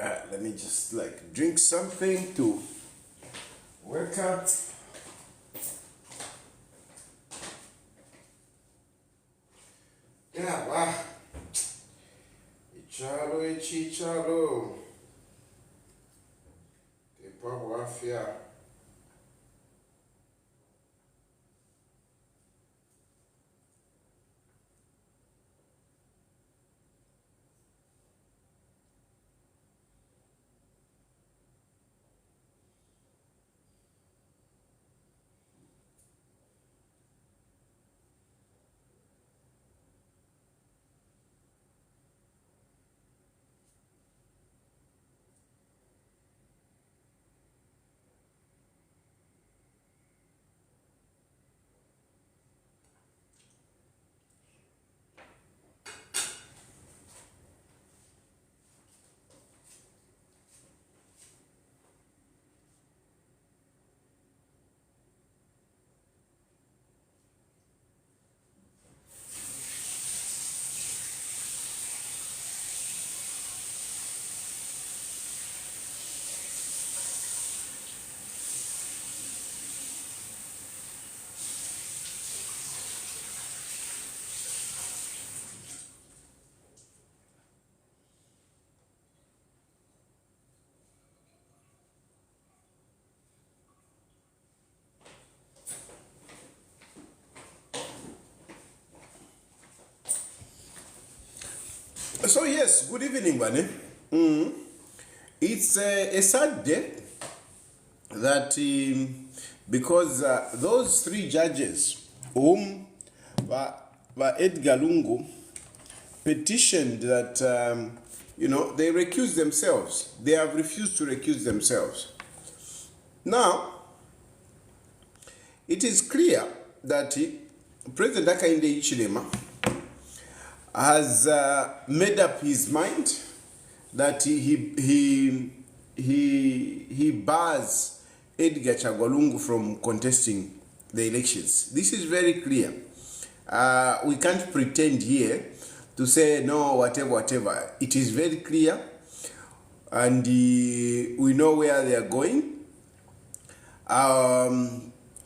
Let me just like drink something to wake up. Yeah, wow. Ichalo. Tepa afya. So yes, good evening, Bani. It's a sad day that because those three judges whom Edgar Lungu petitioned that they recuse themselves. They have refused to recuse themselves. Now, it is clear that President Hakainde Hichilema has made up his mind that he bars Edgar Chagwalungu from contesting the elections. This is very clear. We can't pretend here to say no, whatever. It is very clear, and we know where they are going.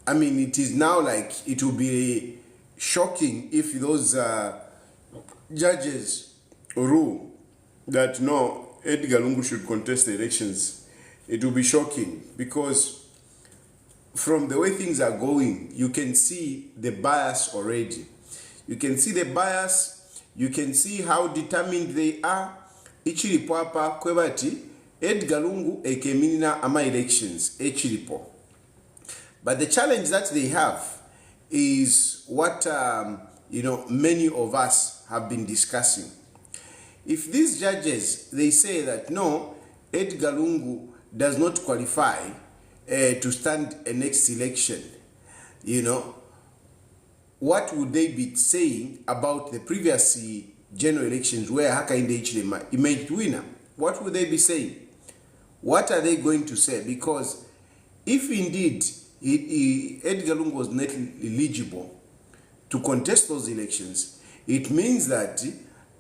It is now like it will be shocking if those judges rule that no, Edgar Lungu should contest the elections. It will be shocking because from the way things are going, you can see the bias already. You can see the bias, you can see how determined they are. Ichilipo hapa kwebati Edgar Lungu ekeminina ama elections ichilipo. But the challenge that they have is what many of us have been discussing. If these judges, they say that no, Edgar Lungu does not qualify to stand a next election, what would they be saying about the previous general elections where Hakainde Hichilema emerged winner? What would they be saying? What are they going to say? Because if indeed Edgar Lungu was not eligible to contest those elections, it means that,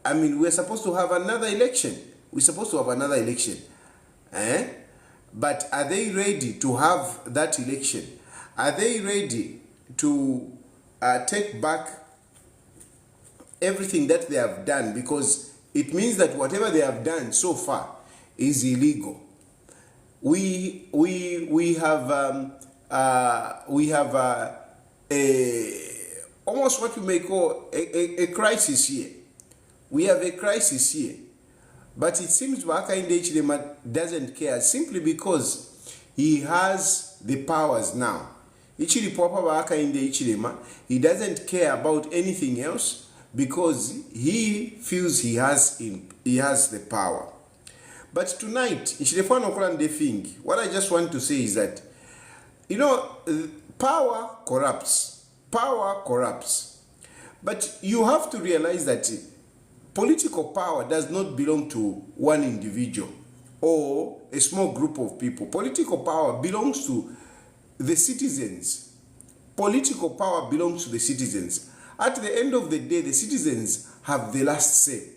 we're supposed to have another election. But are they ready to have that election? Are they ready to take back everything that they have done? Because it means that whatever they have done so far is illegal. We have almost what you may call a crisis here. We have a crisis here. But it seems Hakainde Hichilema doesn't care simply because he has the powers now. Hakainde Hichilema, he doesn't care about anything else because he feels he has the power. But tonight, what I just want to say is that, power corrupts. Power corrupts. But you have to realize that political power does not belong to one individual or a small group of people. Political power belongs to the citizens. Political power belongs to the citizens. At the end of the day, the citizens have the last say.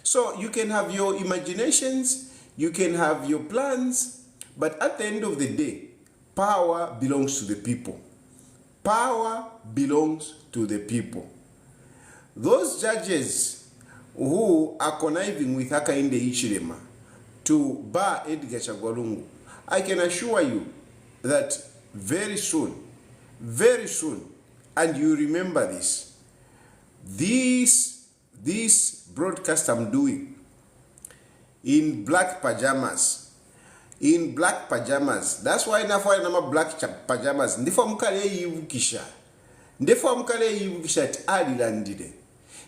So you can have your imaginations, You can have your plans, but at the end of the day, power belongs to the people. Power belongs to the people. Those judges who are conniving with Hakainde Hichilema to bar Edgar Chagwa, I can assure you that very soon, and you remember this broadcast I'm doing in black pajamas. That's why nama black pajamas. Ndifo mkale yivukisha ati alilandire.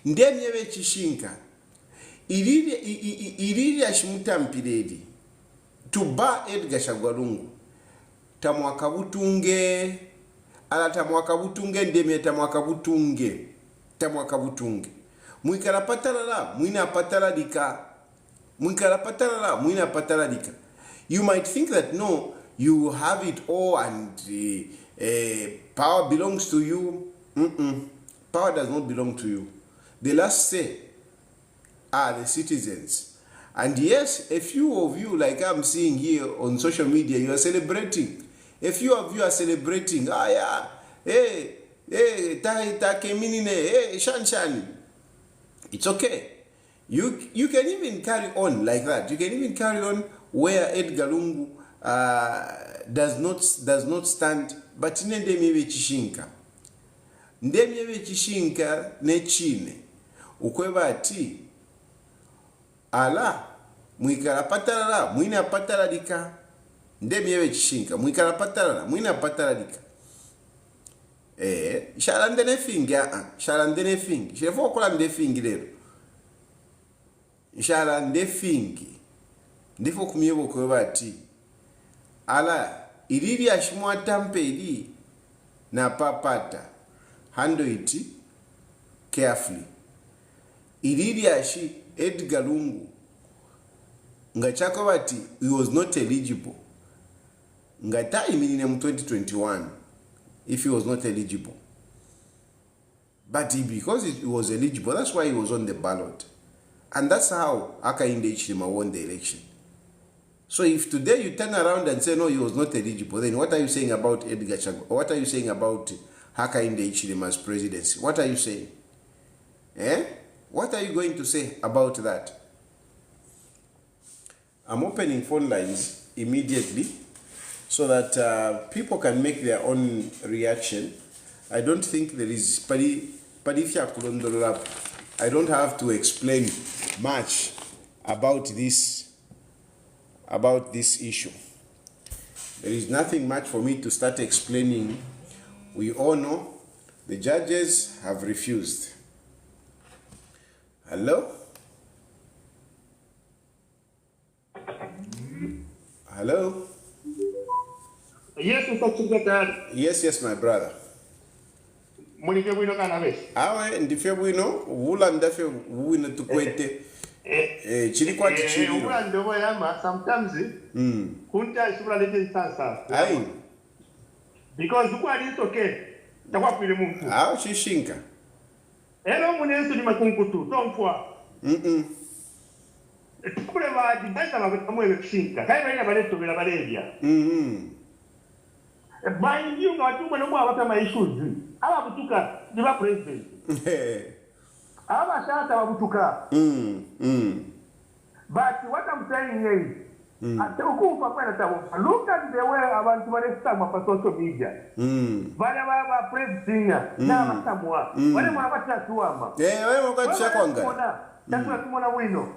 Ndemyewe chishinka. Iriri ashimutampiredi. Tuba Edgar Chagwa tamwakabutunge. Ala tamwakabutunge ndemye tamwakabutunge. Mwikala patalala, mwina pataladika. You might think that no, you have it all and power belongs to you. Power does not belong to you. The last say are the citizens. And yes, a few of you, like I'm seeing here on social media, you are celebrating. A few of you are celebrating. Shan. It's okay. You can even carry on like that. You can even carry on where Edgar Lungu does not stand. But ndemyewe chishinka nechine. Ukweba ati ala mwikala patalala mwina pataladika. Ndemyewe chishinka mwikala patalala mwina pataladika. Shalandene fingi. Shefo kola ndefingi lero. Shalande fingi. Ndifo kumyebo kweba ati ala iriri ashimwa tampeli na papata. Handle it carefully. Iriri ashi Edgar Lungu ngachako bati he was not eligible. Ngata iminine mu 2021 if he was not eligible. But because he was eligible, that's why he was on the ballot. And that's how Hakainde Hichilema won the election. So if today you turn around and say no, he was not eligible, then what are you saying about Edgar Chagwa? What are you saying about Hakainde Hichilema's presidency? What are you saying? What are you going to say about that? I'm opening phone lines immediately so that people can make their own reaction. I don't think there is I don't have to explain much about this issue. There is nothing much for me to start explaining. We all know the judges have refused. Hello? Hello? Yes, Mr. Secretary. Yes, my brother. Munike bwino kana bese. Awe ndife bwino, wula ndafe bwino tukwete. Chili kwa chili. Wula ndogo yama sometimes. Kunta isubra lete sansa. Aye. Because ukwa it's okay. Takwa pile mungu. Shishinka. Elo munensu ni makunkutu, tomfwa. Tukule wa dibasa makamwe kushinka. Kaiba ina baleto bila balevya. Mind you, watu mwana watama issues. Aba butuka diba president. Aba shata wabutuka. But what I'm saying is, ukufa kwena tawo. Look at the way abantu balesta kwa social media. Bale baba president na masamwa. Wale mwana batatuama. Wewe wakati kwanga. Takwa tumona wino.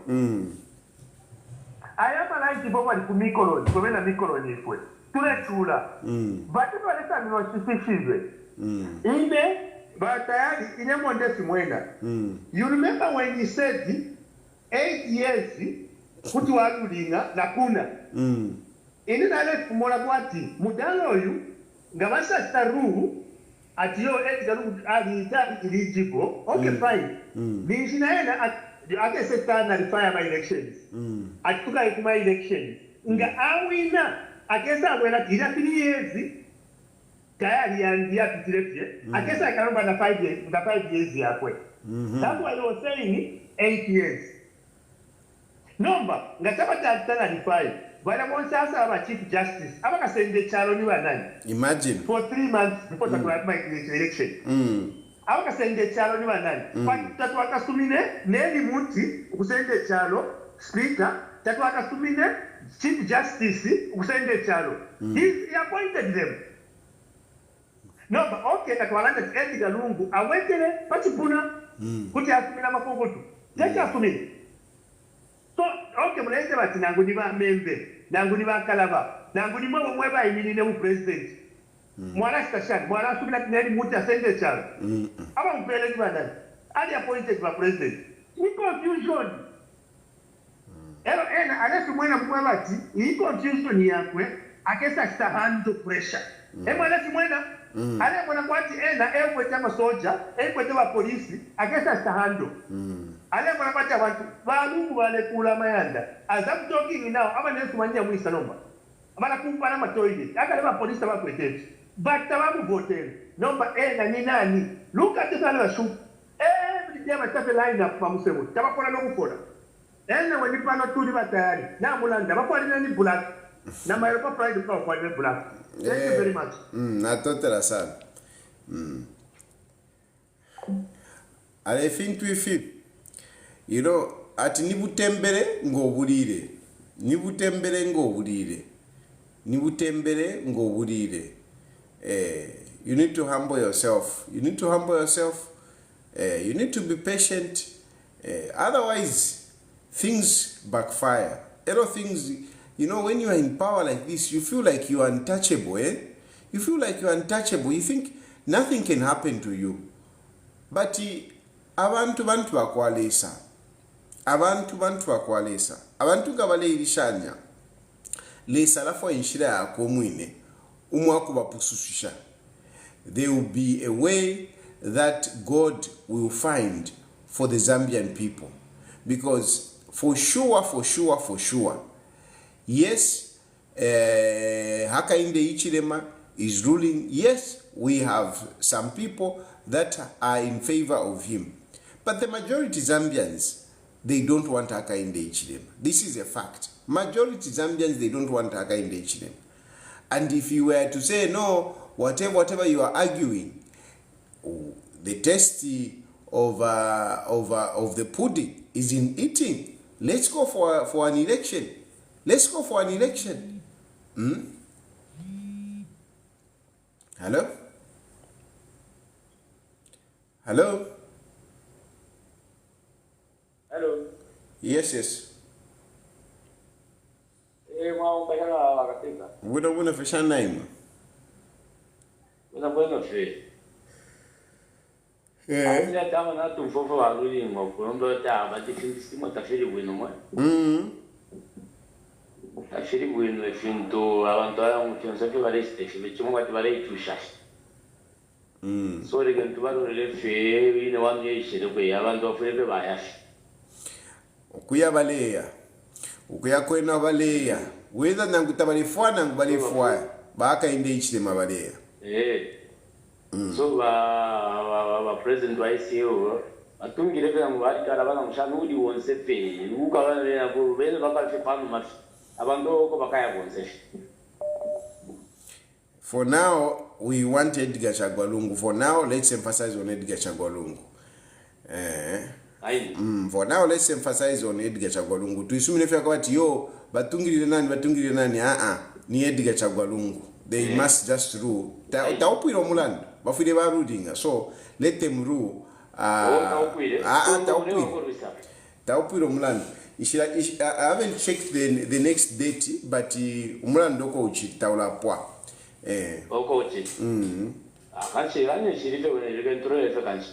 Ayama like boba kumikolo, komena mikolo nyefwe. Tuletula. But if I listen to Inde, but in a modest mwenda. You remember when he said 8 years, kutu walulinga na kuna. Ini nale kumolabwati, mudalo yu, ngabasa staruhu, atiyo Edgar Lungu alita eligible. Okay, fine. Nishinaena ake seta na rifaya my elections. Atuka ikuma elections. Nga awina. Akesa wena kira 3 years tayari yandia pitirepie akesa karomba na 5 years yakwe. That's why I was saying 8 years. Nomba ngataba tatana rifai. Bana monsasa aba chief justice. Aba kasende chalo ni banani. Imagine. For 3 months before the election. Aba kasende chalo ni banani. Tatu akasumine neli muti kusende chalo speaker. Tatu akasumine chief justice kusende chalo. He appointed them. No, but okay, tatu alanda Edgar Lungu awekele pachipuna kuti asumina mafogotu. Yaki asumine. So, okay, mnaise bati nangu ni ba membe, nangu ni ba kalaba, nangu ni mwa ba iminine mu president. Mwana station, mwana subira tineli muti asende chalo. Aba mpele ni bandani. Ali appointed by president. Ni confusion. Ero unless mwena mwa bati, ni confusion yakwe, akesa stahando pressure. Mwana si mwena, ale mwana kwati kwete masoja, kwete wa polisi, akesa stahando. Ale mwana kwati abantu balungu bale kula mayanda. As I'm talking now, aba nesu manya mwisa nomba. Abana kumpana matoilet. Aka leba polisi bakwete. But tabamu vote. Nomba ni nani? Look at the color shoot. Every day I start a line up from Sewu. Tabakora no kufora. When you pano tuli batayari. Na mulanda bakwari ni black. Na mayopa pride kwa kwa black. Thank you very much. Natotela sana. I think we feel, you know, ati nibutembere ngobulire. Nibutembere ngobulire. Nibutembere ngobulire. You need to humble yourself. You need to humble yourself. You need to be patient. Otherwise, things backfire. Other things, you know, when you are in power like this, you feel like you are untouchable, You feel like you are untouchable. You think nothing can happen to you. But abantu bakwalesa. Abantu bakwalesa. Abantu gabale irishanya. Lesa lafo inshira yako mwine. Umwakuba pusushisha. There will be a way that God will find for the Zambian people. Because for sure, yes, Hakainde Hichilema is ruling. Yes, we have some people that are in favor of him. But the majority Zambians, they don't want Hakainde Hichilema. This is a fact. Majority Zambians, they don't want Hakainde Hichilema. And if you were to say, no, whatever you are arguing, the taste of the pudding is in eating. Let's go for an election. Let's go for an election. Hello? Hello? Hello. Yes. Una fashion name. Una buona fe. Ina tama na tumfofo wa luli ngokulondo ta abati fingisimo tafiri bwino mwe. Tafiri bwino efinto abantu aya mutyonse fe baleste fe chimo ngati bale itushashi. So le gantu balo le fe ine wamye ishire kwe abantu afure be bayashi. Ukuyabaleya. Ukuyakwena baleya. Whether nangutabalifuwa nangubalifuwa Hakainde Hichilema baleya. So ba president wa ICO atungire vya mwali kala bana mshana udi wonse pe nuka wale na bo bene bakala fe panu mafi abando ko bakaya wonse. For now we want Edgar Chagwa Lungu. For now let's emphasize on Edgar Chagwa Lungu. For now let's emphasize on Edgar Chagwa Lungu. Tuisumine fya kwa yo batungire nani ni Edgar Chagwa Lungu. They must just rule. Taupiro mulando bafide ba ruling. So let them rule. Taupiro mulando. I haven't checked the next date, but umulando ko uchi taula poa. Okochi. Kanchi ranye shirife wene control fe kanchi.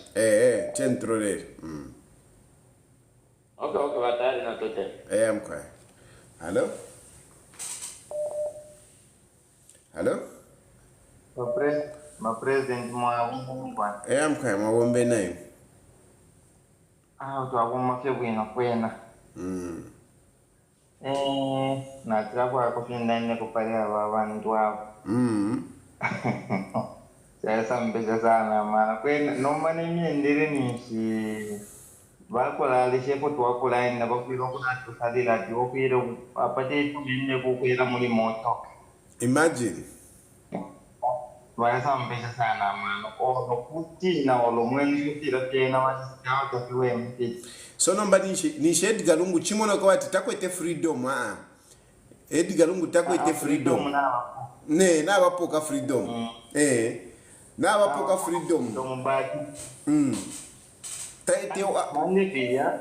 Control. Okay, batari na tote. I'm quiet. Hello? Hello? My president mwa I'm quiet. My wombe name. Tuaguma fe bwino kwena. Natira kwa kufinda nne kupalia abantu abo. Sasa mbeza sana maana kwena noma nimi ndire nishi bakolalishe kutwakulaina bakwira kunatusalila ti okwira apate tumine kukwira muli moto. Imagine. Bayasambesha sana mano ono kutina olomweni kutira tena wasikawa takiwe mtiti. So nomba nishe Edgar Lungu chimono kwa ati takwete freedom Edgar Lungu takwete freedom. Ne na wapoka freedom. Na wapoka freedom. Taite wa mane pia.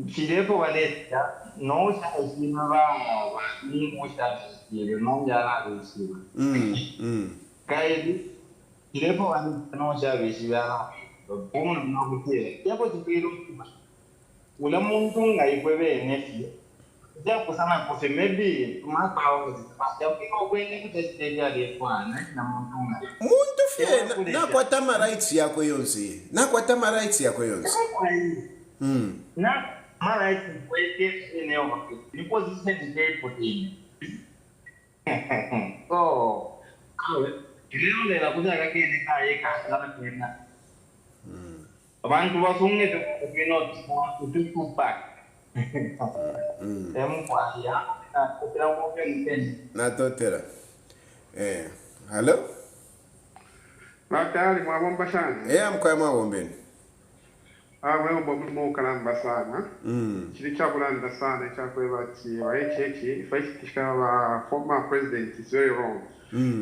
Filepo valeta no sa esima va ni mucha stile non ya la esima. Kai filepo valeta no sa visivana. Como no kutie. Ya ko tipiro. Ula muntu ngaikwebe nefi. Ya kusana kofe maybe mapao ya kiko kwenye kutesite ya lefwana na muntu ngai. Muntu fie na kwatama rights yako yonse. Na kwatama rights yako yonse. Na mara hizi kweke eneo ni position de potin. Oh. Leo ndio nakuja kakini kae kana kwenda. Abantu basunge tukino tutupa. Kwa ya kupira ngoke mpeni. Na totera. Hello? Matali mwabomba sana. Mkwa mwabombeni. Wewe bobu kalamba sana. Chiri chakulanda sana chakwebati wa HH ifaitikishika wa former president is very wrong.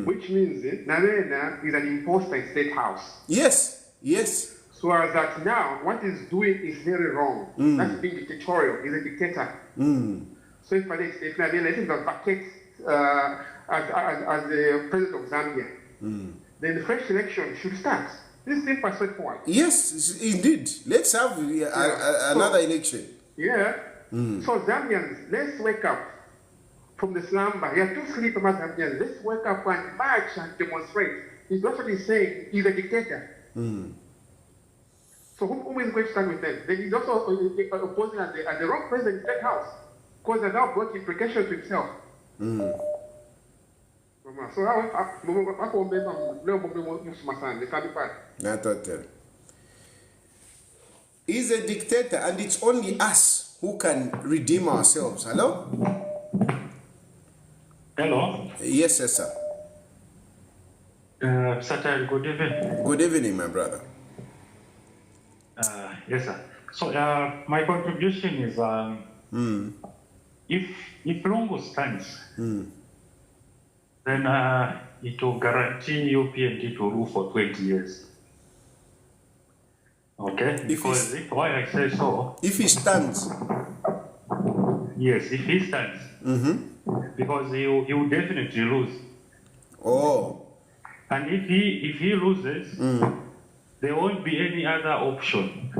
Which means Narena is an imposter in State House. Yes. So as that now, what he's doing is very wrong. That's being dictatorial. He's a dictator. So if Narena is the packet as the president of Zambia, then the fresh election should start. This is simple, straightforward. Yes, indeed. Let's have another election. Yeah. So Zambians, let's wake up from the slumber. You are too sleepy about Zambians. Let's wake up and march and demonstrate. He's what he's saying. He's a dictator. So who is going to stand with them? Then he's also opposing as the wrong president in the State House, because there's now brought implications to himself. So ako mbeba leo mbebe musmasana nikabi pale. Na total. He's a dictator, and it's only us who can redeem ourselves. Hello? Hello. Yes, sir. Satar, good evening. Good evening, my brother. Yes, sir. So my contribution is if Lungu stands, then it will guarantee UPND to rule for 20 years. Okay? Because why I say so? If he stands. Yes, if he stands. Because he will definitely lose. Oh. And if he loses, there won't be any other option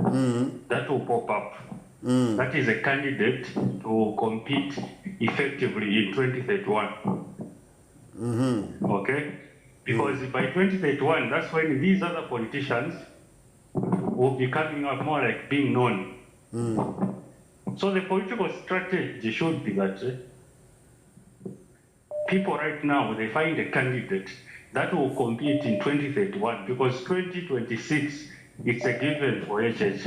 that will pop up. That is a candidate to compete effectively in 2031. Okay? Because by 2031, that's when these other politicians will be coming up more like being known. So the political strategy should be that people right now, they find a candidate that will compete in 2031, because 2026, it's a given for HH.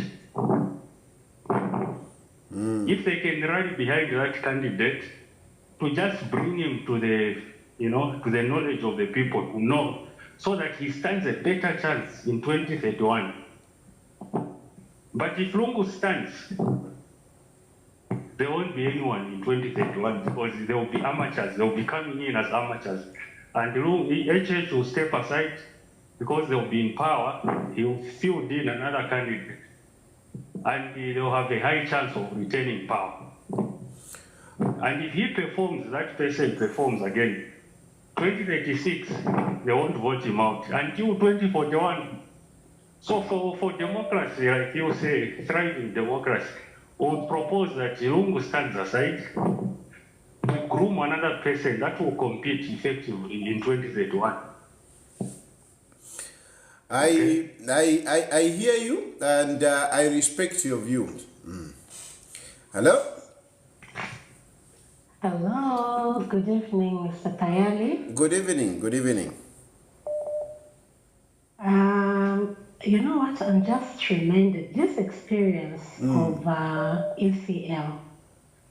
If they can rally behind that candidate to just bring him to the, to the knowledge of the people who know, so that he stands a better chance in 2031. But if Lungu stands, there won't be anyone in 2031, because there will be amateurs. They will be coming in as amateurs. And HH will step aside because they will be in power. He will field in another candidate. And they will have a high chance of retaining power. And if he performs, that person performs again, 2036, they won't vote him out until 2041. So for democracy, like you say, thriving democracy, we would propose that Lungu stands aside, we groom another person that will compete effectively in 2031. I hear you, and I respect your views. Hello? Hello, good evening, Mr. Tayali. Good evening, good evening. You know what? I'm just reminded this experience of ECL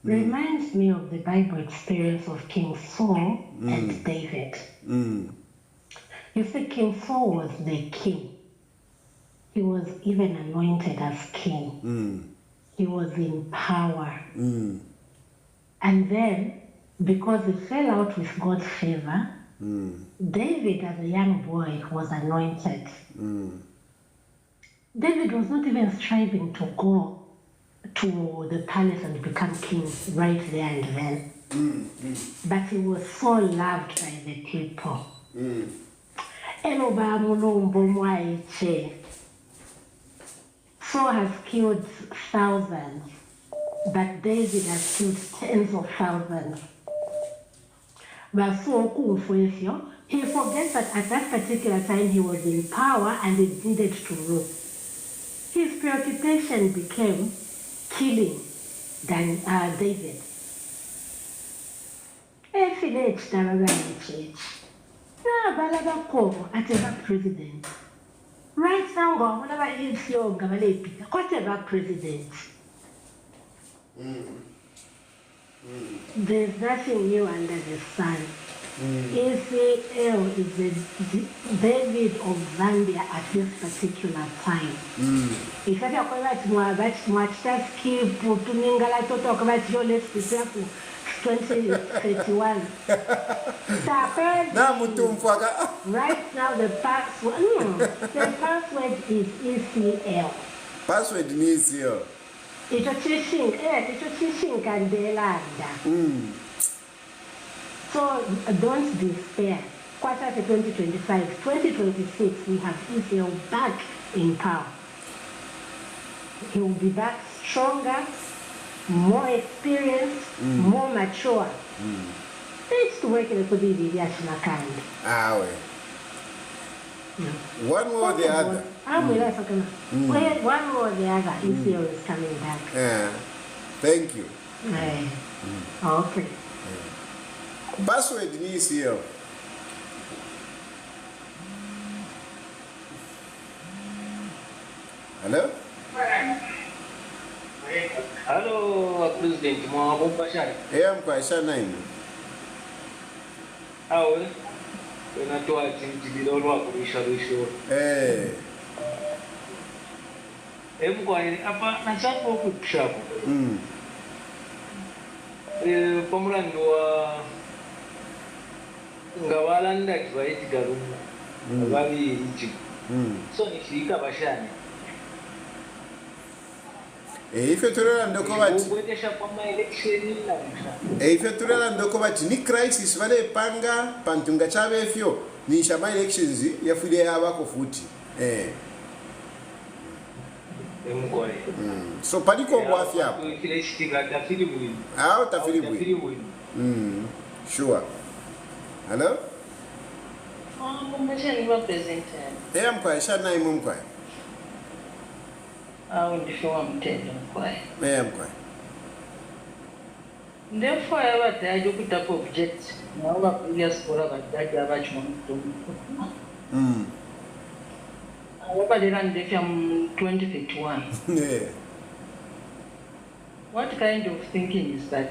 reminds me of the Bible experience of King Saul and David. You see, King Saul was the king. He was even anointed as king. He was in power. And then, because he fell out with God's favor, David, as a young boy, was anointed. David was not even striving to go to the palace and become king right there and then. But he was so loved by the people. Saul has killed thousands, but David has killed tens of thousands. But Saul, he forgets that at that particular time he was in power and he needed to rule. His preoccupation became killing David. President. Right now, whatever is your government, whatever president. There's nothing new under the sun. ECL is the David of Zambia at this particular time. If I talk about much task, to Ningala to talk about your let's prepare for 2031. Right now, the password is ECL. Password is ECL. It's a teaching Candelanda. So don't despair. Quarter to 2025, 2026, we have ECL back in power. He will be back stronger, more experienced, more mature. Thanks to working with the Hakainde. One or the other. One or the other, ECL is coming back. Thank you. Okay. Password is ECL. Hello? Hello, President. I'm quite sure. How when I told him to be all work, we shall be sure. I'm going up and shut up with shop. Pomrando Gawalanda is right to Valley Egypt. So if you come a shine. If you turn and look at ni crisis, vale panga, pantunga chave fio, ni shama elections, ya fude ya wako futi. So paniko wafi hapo. Tafiri bui. Sure. Hello? I'm present. I'm quite sure na I'm quite. I will show I'm telling why. I'm quite. Therefore, I put up objects. Now, I previous for that I have over the run from 2051. Yeah. What kind of thinking is that?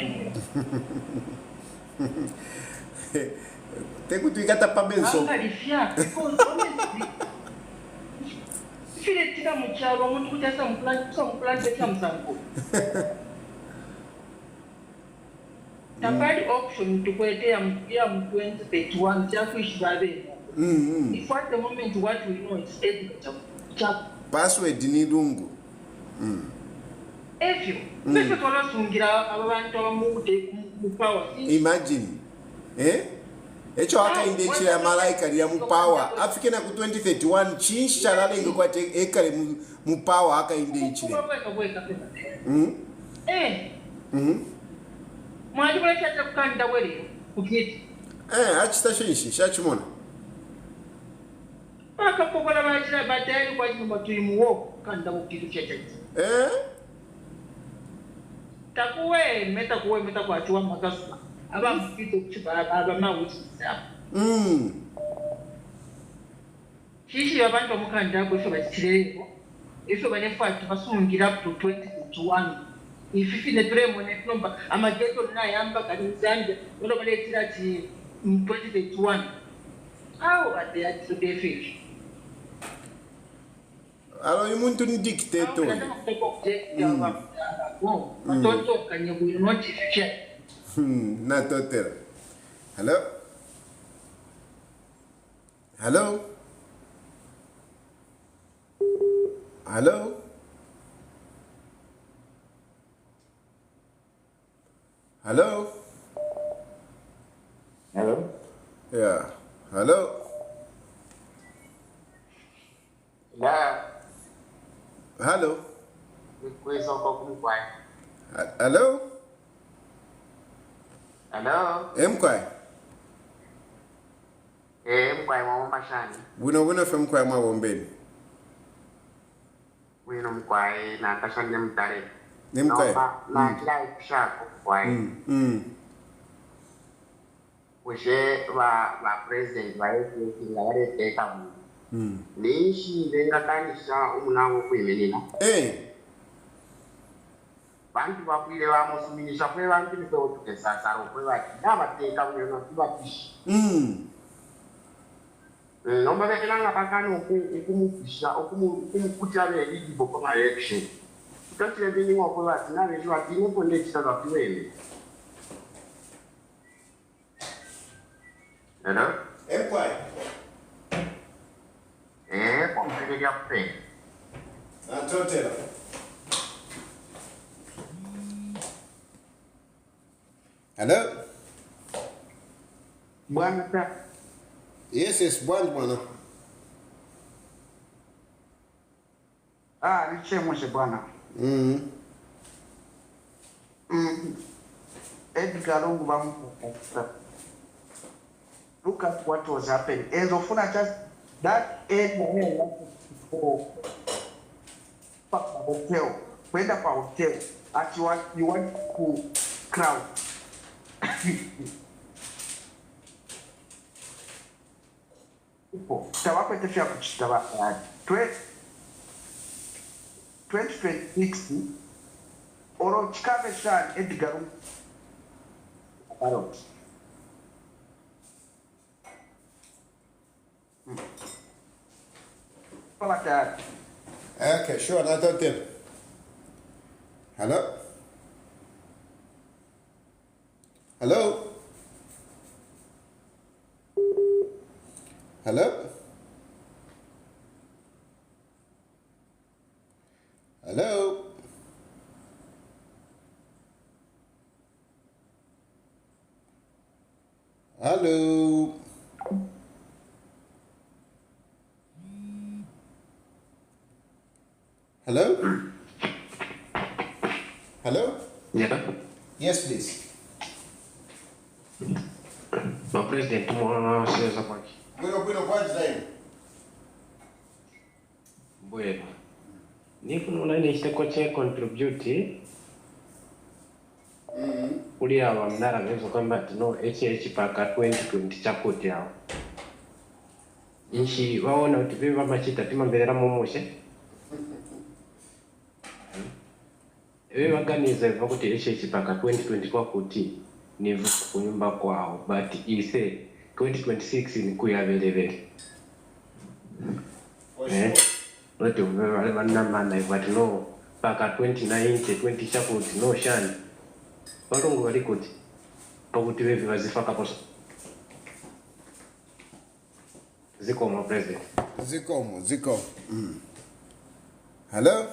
Take to get a pabenso. If you let them child, I want to put some plant, the bad option to wait am 2031 just if at the moment what we know is education. Password ni lungu. If you imagine. Echo Hakainde chira malaika ya mupawa afike na ku 2031 chinsha lalengo kwa ekale mupawa Hakainde chire. Mwali bula chacha kukanda wele kukiti. Achita shinshi shachimona. Akapokola bachira batali kwa nyumba tuimuwo kanda kukitu chacha. Takuwe meta kwa chuwa makasula. Aba mpito kuchipa aba mawuchi sapo. Hichi abantu omukanda gwe bakireko. Ife bane fact basungira up to 2021. If ne turemo ne nomba amageto na yamba kanizanja ndo baletira ti 2021. How are they to be fish? Alors, you want to dictate to Don't talk and you will not check. Not total. Hello? Hello? Hello? Hello? Hello? Yeah. Hello? Yeah. Hello? Kuweza kumkwai. Hello? Hello? Mkwai? Mkwai mwa mashani. Buno fe mkwai mwa bombeni. Wino mkwai na kashani mtare. Ni mkwai? Na kila kushako kwai. Wishe wa president wa FDC la wale teka mu. Nishi venga kanisha umunango kwimenina. Bantu bakwile bamusuminisha kwe bantu bito tukesasaro kwe bati nabateka uyo tubapishi. Nomba bekelanga bakano ukumupisha ukumukutyale eligible for election. Tutachile bini ngoko bati nabejo ati nguponde kitaba kiwele. Hello? Mkwai? Kompele ya pe. Natotela. Hello? Bwana Yes, bwana. niche mwishe bwana. Edgar Lungu bamukuta. Look at what was happening. Ezofuna just that Edgar for hotel. Kwenda kwa hotel. At you want to crowd. Tawapa itafia kuchitaba. 2026 oro chikave shan Edgar Lungu. Okay, sure, natotela. Hello? Hello? Hello? Hello? Hello? Hello? Hello? Yeah. Yes, please. My president tomorrow says about Bueno, quantos tem? bueno. Niko naona ni chako cha contribute uli aba mnara mezo kwamba tino HH paka 2020 chakuti yao. Inshi waona utiviva machita timambelera momoshe. Ewe waganize vakuti HH paka 2020 kwa kuti nivu kunyumba kwao but ise 2026 ni kuyavelevele. Not wale wanamana but no paka 2090 20 chakuti no shani. Walungu walikuti pakuti wevi wazifaka posa. Zikomo president. Zikomo. Hello?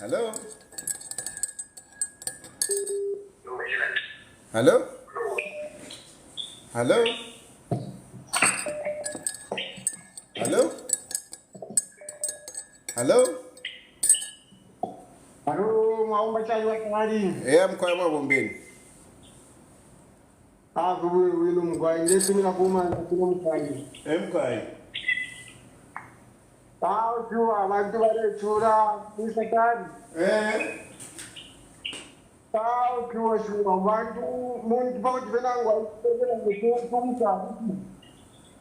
Hello? Hello? Hello? Hello? Hello? Halo, maomba chai wa kanali. Mkwai mwa bombeni. Kubu wino mkwai ndesi mina kuma kuno mkwai. Mkwai. Jua abantu barechura isakari. Jua shuma abantu muntu pakuti venangwa ikupera ngekukumsa.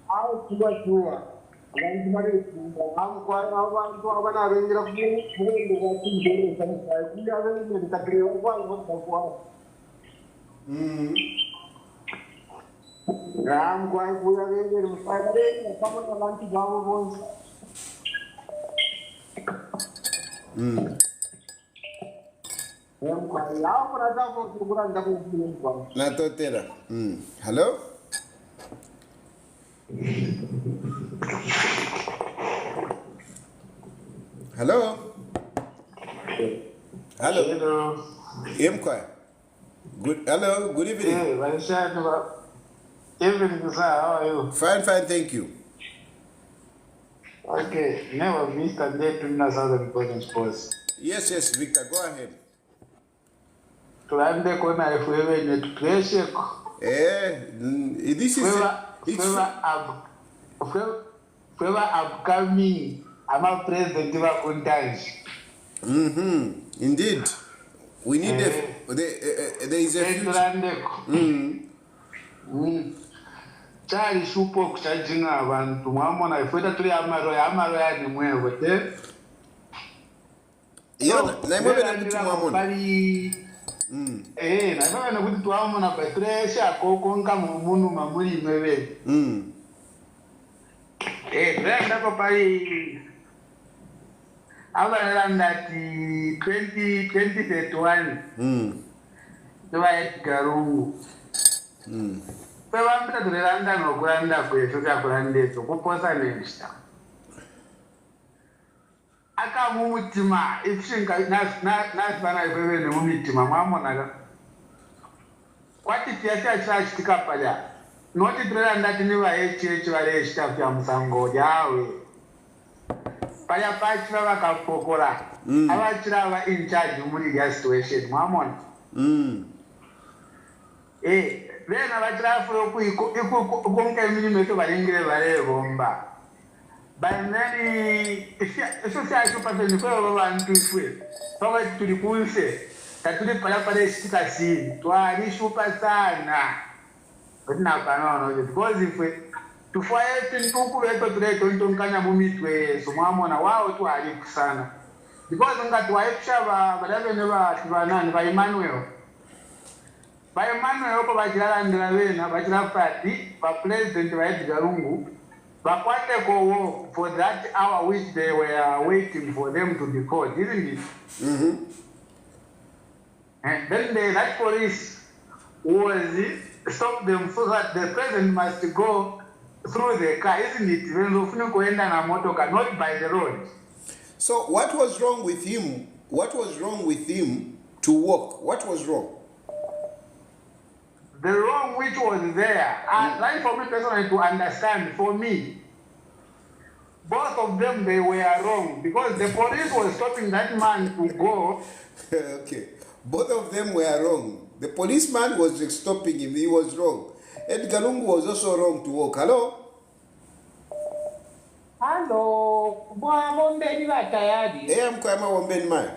How to what you are. Abantu bari abantu abanarengera kubundi bwatindere sana kuya bende takriwa kwa ram kwa kuya bende mfadere kama abantu bawo bonse yao kuna zako kuranda kwa Na totera. Hello? Hello? Hello? Emkwa. Good. Hello. Good evening. Hey, Vanisha, evening, sir. How are you? Fine, thank you. Okay, never missed a day to the Southern Province Post. Yes, Victor, go ahead. Tuende kona efuwe netupeshe This is Feva upcoming ama president wa kuntanji. Indeed. We need there is a future. Chali shupo kuchajina abantu mwamona ifueta tuli amaro ya ni mwewe te. Na imwewe na kutu mwamona. Na imwewe na kutu mwamona petresha koko nka munu mamuli mwewe. Tuenda kwa pali abalanda ti 2031. Tuwa Garungu. Pevambita tulilanda nokulanda kwetu kyakulandeto kuposa nesta. Aka mumutima ifshinga nasibana ikwevene mumitima mwamonaka. Kwati tiasa chachitika pala. Noti tulilanda tiniwa HH wale staff ya msango yawe. Pala pachira wakapokola. Abachira wa in charge muri ya situation mwamona. Vena vachirafuyo kukonka emirimeto valengere valevomba banani eso syachupaseni kwevo vantu ifwe paka tuli kunse tatuli palapala esitika sini twalishupa sana vetinapanono because ifwe tufaye tintukuveto tuletontonkanya mumitweso mwamona wao twaliku sana because ngati waikushava vadavene vatu vanani va Emmanuel by Emmanuel Bajala Vena, Bajala Party, by President Garungu, but what they go for that hour which they were waiting for them to be called, isn't it? And then that police was stop them so that the president must go through the car, isn't it? When the go end a motor, not by the road. So what was wrong with him? What was wrong with him to walk? What was wrong? The wrong which was there, like for me personally to understand, for me, both of them, they were wrong because the police was stopping that man to go. Okay, both of them were wrong. The policeman was stopping him, he was wrong. Edgar Lungu was also wrong to walk. Hello? Hello, Mwamombeni batayadi. I'm Kwama Wombeni man.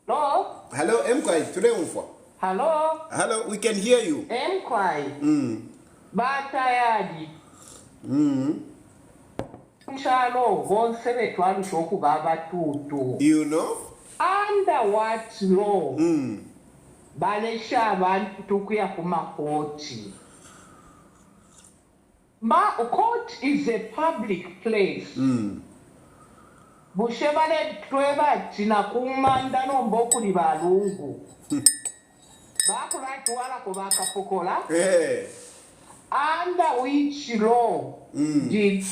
Hello? Hello, Mkwai, today umfwa. Hello? Hello, we can hear you. Mkwai. Batayadi. Nchalo bonse betwalu shoku baba tutu. You know? Under what law? Balesha abantu tukuya kumakoti. Court is a public place. Bushebale tweba china kumanda nomboku ni balungu. Bakulatwala ko bakapokola. Under which law did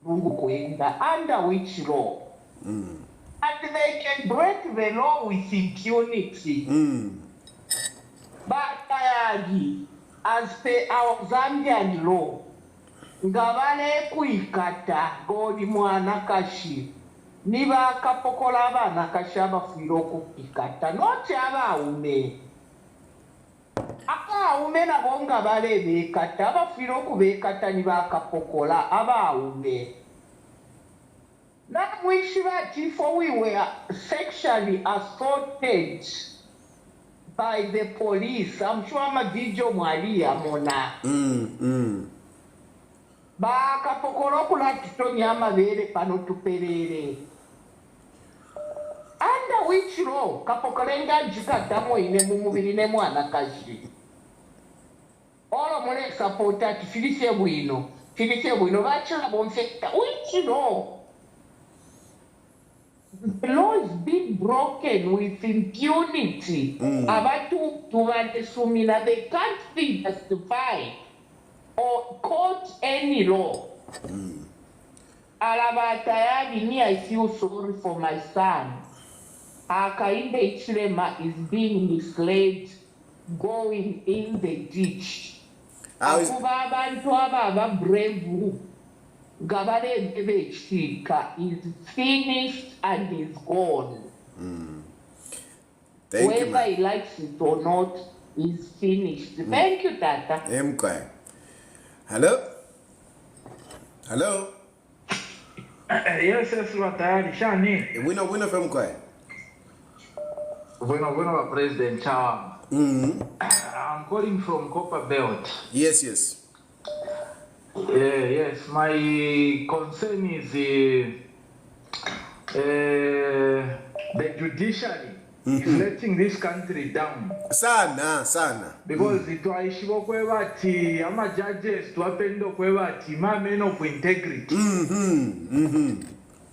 Mungu kwenda? Under which law? And they can break the law with impunity. But as per our Zambian law, ngabale kuikata goli mwana kashi niba kapokola abana kashi abafuire okukikata noti abaume nabo nga bale beekata abafuire okubeekata niba kapokola abaume That which that before we were sexually assaulted by the police, I'm sure I'm a video Maria Mona. Baka pokorola kitonyama vere pano tuperere. Under which law kapokolenga jikatamo ine mumubiri ne mwana kaji. Olo mole supporta tifilise bwino bachira bomfekta which law. The law is being broken with impunity. Abantu tuvantesumina, they can't be justified or quote any law. Alabatayadi me, I feel sorry for my son. Hakainde Hichilema is being misled, going in the ditch. Akuba abantu aba brave. Gabare Devechika is finished and is gone. Thank Whether you, man. he likes it or not, is finished. Thank you, Tata. Hello? Hello? Yes, Watayari, Shani. Winner from Kwai. Bueno, President Chawam. I'm calling from Copper Belt. Yes. Yes, my concern is the judiciary is letting this country down. Sana. Because it waishiwo kwebati ama judges twapendo kwebati mameno for integrity.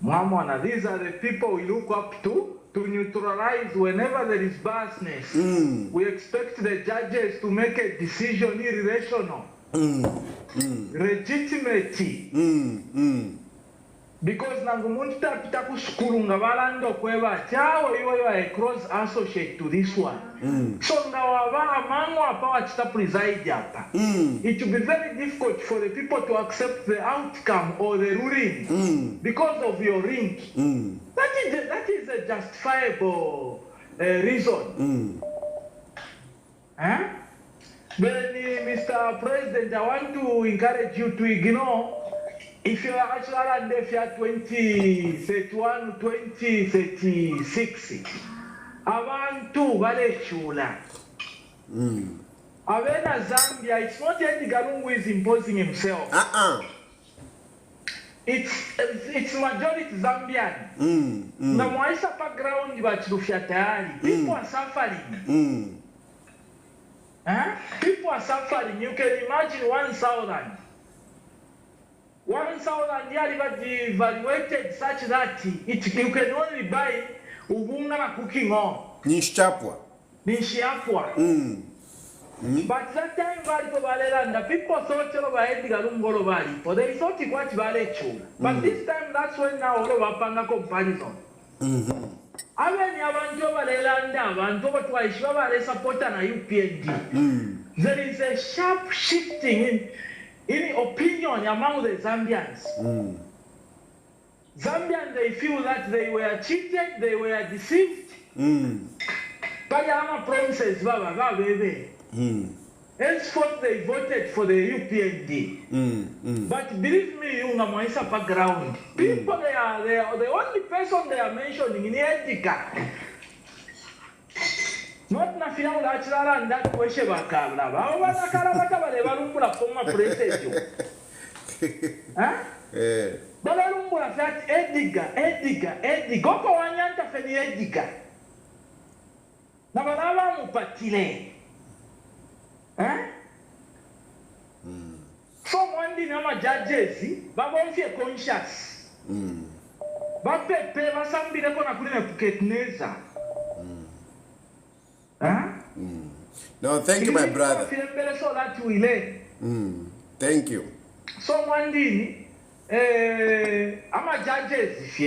Mwamwana, these are the people we look up to neutralize whenever there is biasness. We expect the judges to make a decision irrational. Legitimate. Because nangumuntu tapita kushukuru nga balando kweba chawo you are a cross associate to this one. So ngawaba mango apa wachita preside apa. It will be very difficult for the people to accept the outcome or the ruling because of your link. That is a justifiable reason. But Mr. President, I want to encourage you to ignore if you are actually under 2031, 2036. Abantu balechula. Avena Zambia, it's not Edgar who is imposing himself. It's majority Zambian. Na mwaisa background bachirufya tayari. People are suffering. People are suffering. You can imagine 1,000. 1,000 years evaluated such that you can only buy ubunga na cooking oil. Nishiapwa. But that time the people thought they thought it was value. But this time that's when now all of a comparison. Abeni abantu balelanda abantu batwaishwa bale supporter na UPND. There is a sharp shifting in opinion among the Zambians. Zambians, they feel that they were cheated, they were deceived. Payama promises baba baby. Henceforth they voted for the UPND. But believe me, you know my background. People they are the only person they are mentioning in Edika. Not na final natural and that question bakabla. Baba karabata bale balumbula former president. Balumbula that Edika. Goko wanyanta feni Edika. Na balaba mupatile. Someone did not judges, but won't feel conscious. But Pepe was somebody that couldn't get Neza. No, thank you, my brother. Thank you. Someone did, I'm a judges,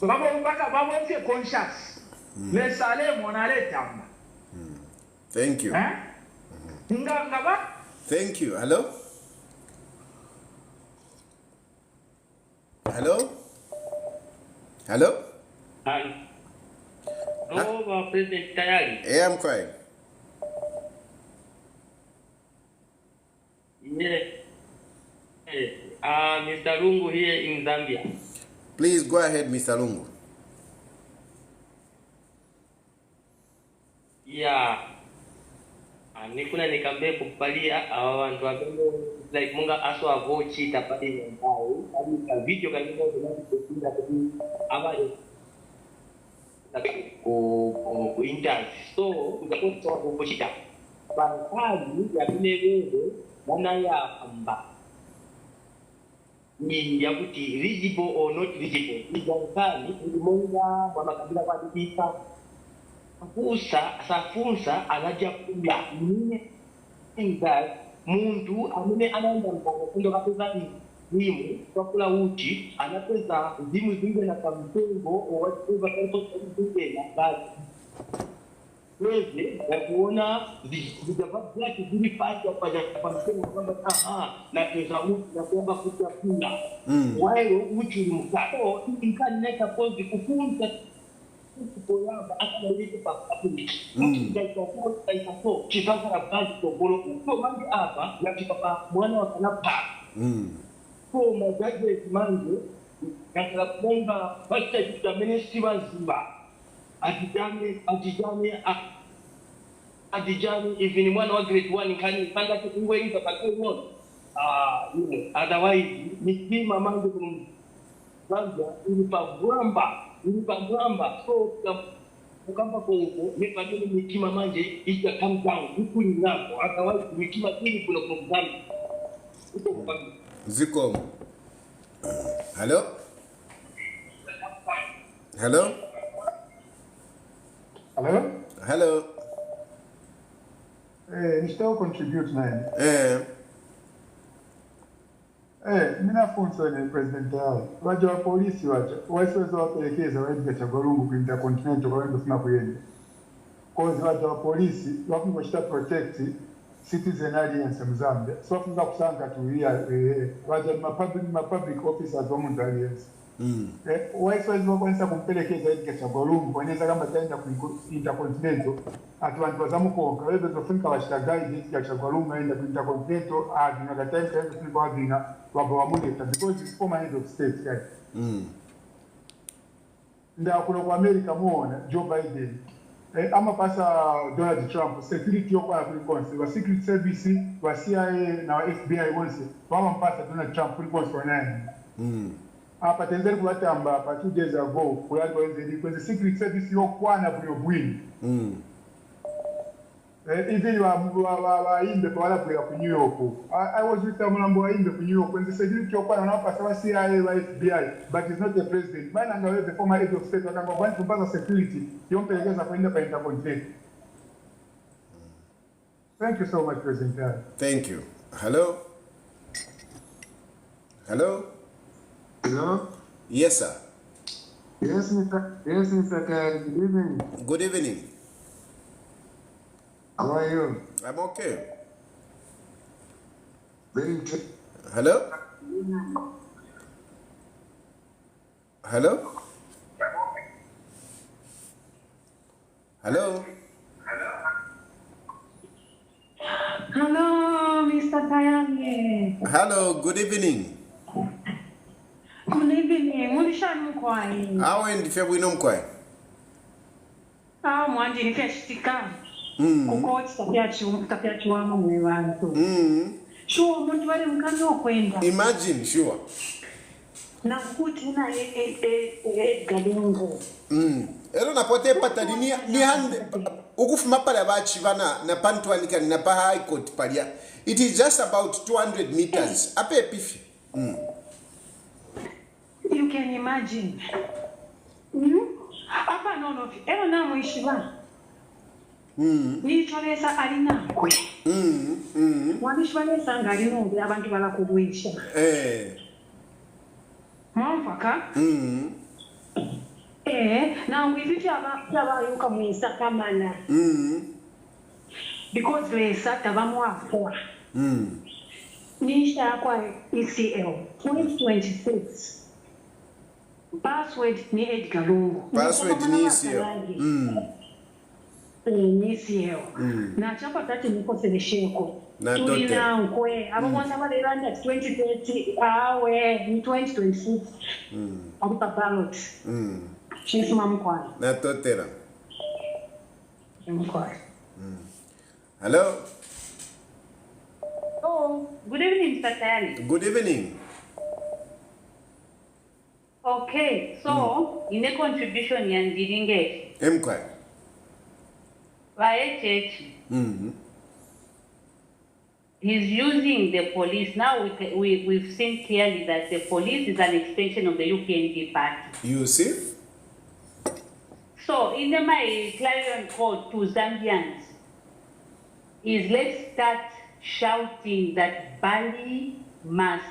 but I won't feel conscious. Let's say, Monaleta. Thank you. Thank you. Hello? Hello? Oh, President Tayari. Yeah, I'm quiet. Yeah. Mr. Lungu here in Zambia. Please go ahead, Mr. Lungu. Yeah. Nikuna nikambe kupalia abantu wapendo like munga aso avochi tapati mbao hadi ka video kanisa tunapenda kuti abale ku interview so utakotoa kupochita bankali ya bilebele bana ya amba ni ya kuti eligible or not eligible ni bankali munga kwa makabila kwa kupita safunsa anaja kula nini inga muntu amene anaenda mpango kundo kapeza nimu kwa kula uchi anapeza zimu zinge na kamtengo owatuza kalpo zinge na basi weze ya kuona vijabati yake zili pati ya kwa mtengo kwamba na peza uchi na kuomba kutia kula waero uchi ulimukao inkani neka pozi kufunza kupoyamba akalete pakapuni ndiko kwa chifaka baadhi tokolo kwa mangi hapa yakika pa mwana wa kanapa kwa majaji manje yakala bonga basta kitamene sibanzimba adijani even mwana wa grade 1 kani panga kungwe inga pakeo otherwise nikima mangi kumzanja Nipagwamba so kama kongo mepadeni mikima manje ija come down huku ninapo otherwise mikima hili kuna program ziko. Hello? Hello? Hello? Hello? Nishitaka contribute naye. Mina funzo ni president yao. Waja wa polisi waja. Wasiweza wapelekeza waende Chagorungu ku Intercontinental kwa wendo sina kuyenda. Kozi waja wa polisi wafunga kushita protect citizen alliance Mzambia. So wafunga kusanga tu waja public officers wa Mungu alliance. Wasiweza wakwanisa kumpelekeza waende Chagorungu wanaweza kama taenda ku Intercontinental atuantu wazamukonga wewe zofunga washita guide ya Chagorungu waende ku Intercontinental na time time kwa vina because it's former head of state right. Nda kwa America muona Joe Biden ama pasa Donald Trump security yoko na kulikonse wa secret service wa CIA na wa FBI wonse wama mpasa Donald Trump kulikonse kwa nani hapa tenzeli kuwatamba hapa 2 days ago kulali kwenye secret service yoko na bwini even waimbe kwa wala kwa New York. I was with them waimbe kwa New York when the security yoko na pasa CIA wa FBI but it's not the president. Bana ngawe the former head of state wakanga kwa kumpaza security yompelekeza kwenda kwa Intercontinental. Thank you so much, President. Thank you. Hello? Hello? Hello? Yes, sir. Yes, Mr. Kari. Good evening. Good evening. How are you? I'm okay. Very good. Hello? Hello? Hello? Hello, Mr. Kayane. Hello, good evening. Good evening. Mulishani mkwai. Awe ndife bwino mkwai. Mwanje nifyashitika. Kuko tapia chiwama mwe wantu. Sure, muntu wale mkano okwenda. Imagine, sure. Na kuti na galungu. Ero napote patali ni hande ukufuma pale bachivana na pantwanika na pa high court palia. It is just about 200 meters. Ape epifi. You can imagine. Apa no. Ero na muishiba. Ni chonesa alina kwe. Wanishwanesa ngalino abantu balakubwisha. Mwafaka? Na mwivipi abayuka mwisa kamana. Because lesa tabamwafua. Nisha kwa ECL 2026. Password ni Edgar Lungu. Password ni ECL. Ni ECL. Na chapa tati niko selesheko. tulina nkwe abakwasa balera nti 2030 awe in 2026 okupa ballot chinsima mkwai natotera mkwai. Hello. Oh, good evening, Mr. Tayali. Good evening. Okay, so in a contribution yan didn't Mkwai. He's using the police. Now we've seen clearly that the police is an extension of the UPND party. You see? So in my clarion call to Zambians is let's start shouting that Bali must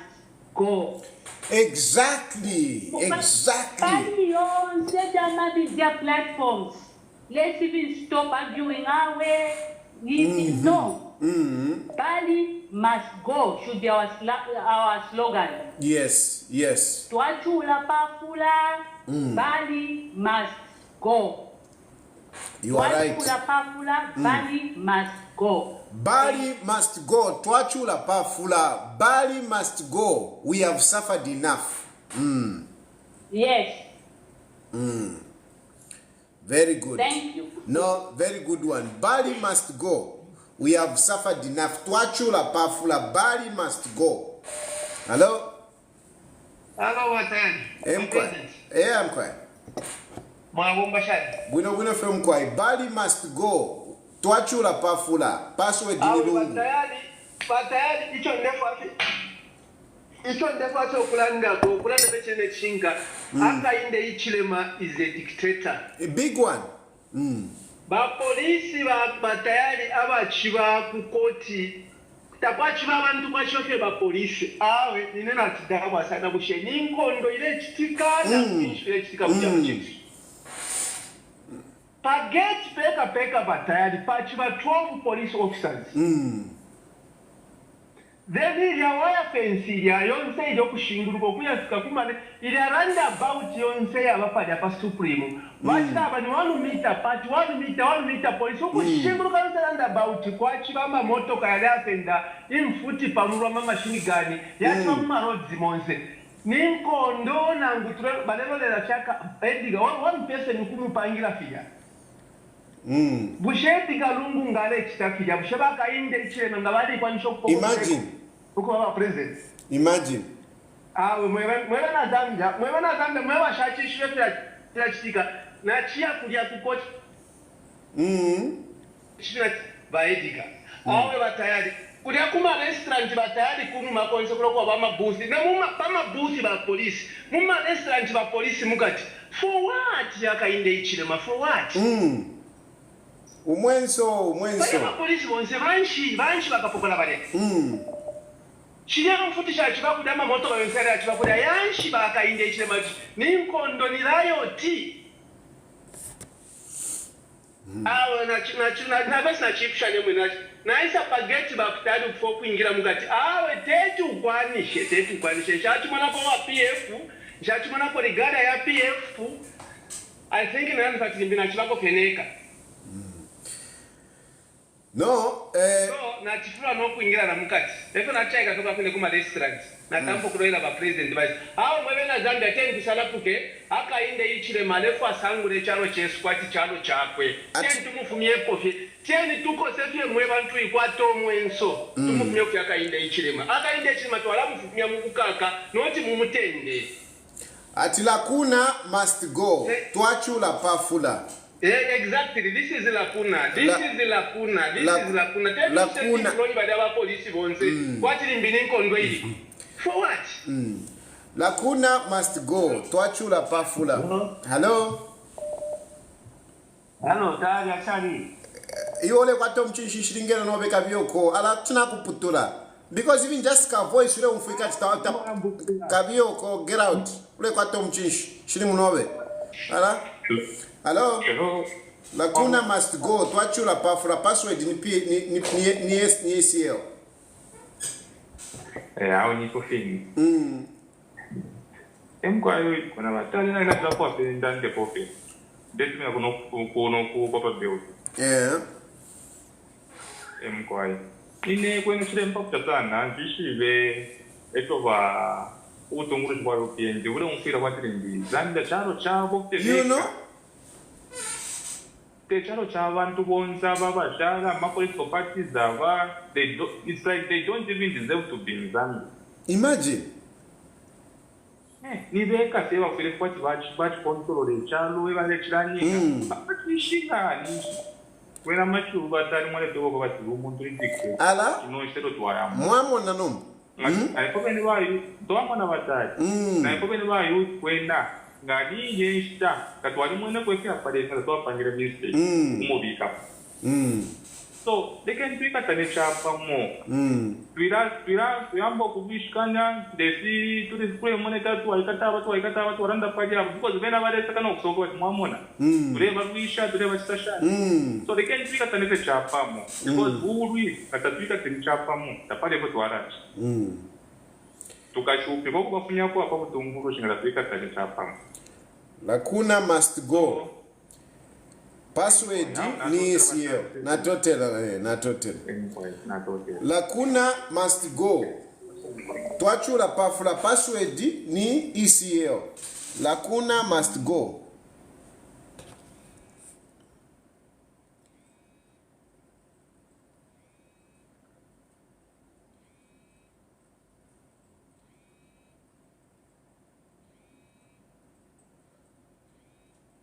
go. Exactly. Bali on their platforms. Let's even stop arguing our way. No. Bali must go should be our slogan. Yes. Twachula pafula, Bali must go. You are right. Twachula pafula, Bali must go. Bali must go. Twachula pafula. Bali must go. We have suffered enough. Yes. Very good. Thank you. No, very good one. Bali must go. We have suffered enough. Twachula pafula. Bali must go. Hello? Hello, Watan. I'm quiet. Gwino from quiet. Bali must go. Twachula pafula. Password dilungu. Batayali, icho ndefate okulanda bechene chinga. Hakainde Hichilema is a dictator. A big one. Bapolisi batayali abachiba kukoti. Tapachiba abantu bashoke bapolisi. Awe ninena tidaba sana bushe ninkondo ile chitikana ile chitika bujabuchi. Target peka batayali pachiba 12 police officers. Then iliawaya fensi iliyonse ilio kushinguluko kuyafika kumane iliaranda about yonse abafanya pa supreme. Wachita abani 1 meter pati 1 meter police kushinguluka yonse randa about kwa chibama moto kayale afenda imfuti pamurwa machine gun yachiba muma roads monse. Ninkondo na nguture balelo lela chaka ediga one person kumupangira fia. Busheti kalungu ngale chitakija busheba Hakainde Hichilema ngabali kwa nshoko. Imagine. Uko wa president. Imagine. Mwewe na Zambia mwewe shachi shwe tila chitika na chia kulia kukoti. China baedika. Awe batayari. Kulia kuma restaurant batayari kuma konse kulo kwa busi. Na bama busi ba polisi. Muma restaurant ba polisi mukati. For what Hakainde Hichilema? For what? Umwenso. Baya polisi bonse banshi bakapokola bale. Chiya mfuti chachiba kudama moto bayonsere achiba kuda yanshi Hakainde Hichilema ninkondo ni riot. Awe na basi na chipsha nyemwe na isa pageti bakutadu kufo kuingira mukati. Awe tetu kwanishe chachimana kwa PF, chachimana kwa rigada ya PF. I think nani fatilimbina chibako peneka. No, so na chifura no kuingira na mukati. Leko na chai katoka kule kuma restaurant. Na tampo kuroela ba president basi. Hao mwewe na Zambia tena kusalapuke Hakainde Hichilema lefu asangure chalo cheskwati chalo chakwe. Tena tumufumie kofi. Tena tuko sefie mwe bantu ikwato mwenso. Tumufumie kwa Hakainde Hichilema. Hakainde Hichilema twala mufumia mukukaka noti mumutende. Ati lakuna must go. Twachula pafula. Exactly. This is lacuna. This is lacuna. Lacuna. For what? Lacuna must go. Twachula pafula. Hello? Hello, tayari achali. Iole kwa tom chinshi shilingero no beka bioko. Ala tuna kuputula. Because even just ka voice ule umfika chitawata kabioko get out. Ule kwa tom chinshi shilingu nobe. Ala? Hello? Lacuna must go. Twachula pafula. Password ni ACL. Hao niko fini. Kwa hiyo kuna matani na kwa penda nde pofe. Ndetu mimi kuno kukopa bill. Yeah. Kwa hiyo ine kwenu chile mpaka sana ndishive etova utunguru kwa rupiende ule umfira kwa tilimbi zanda charo chavo You know? The charo chavantu bonza baba chara ma political parties ava it's like they don't even deserve to be in Zambia. Imagine. Niveka seva kufile kwa chivachi control chalo eva lechirani akishingani kwena machu batari mwale dogo kwa umuntu indicate Ala chino twaramu mwamona nombe ayikobeni bayo ndowamona batari nayikobeni bayo kwena ngani yeshita katwali mwene kwefya aparesa twapangira mistake umubika so they can tweak at the chapa more tuyambo kubishikanya ndesi turi kure moneta tuwaikata waranda paja because vena varesa kana kusoko mwamona tureva kuisha tureva stasha so they can tweak at the chapa more because uri atatwika at chapa more tapale kwa twarachi tukashupi kwa kubafunya kwa hapo tunguru shingala tweak at the chapa Lacuna must go. Password ni ECL. Na total. Lacuna must go. Twachula pafula password ni ECL. Lacuna must go.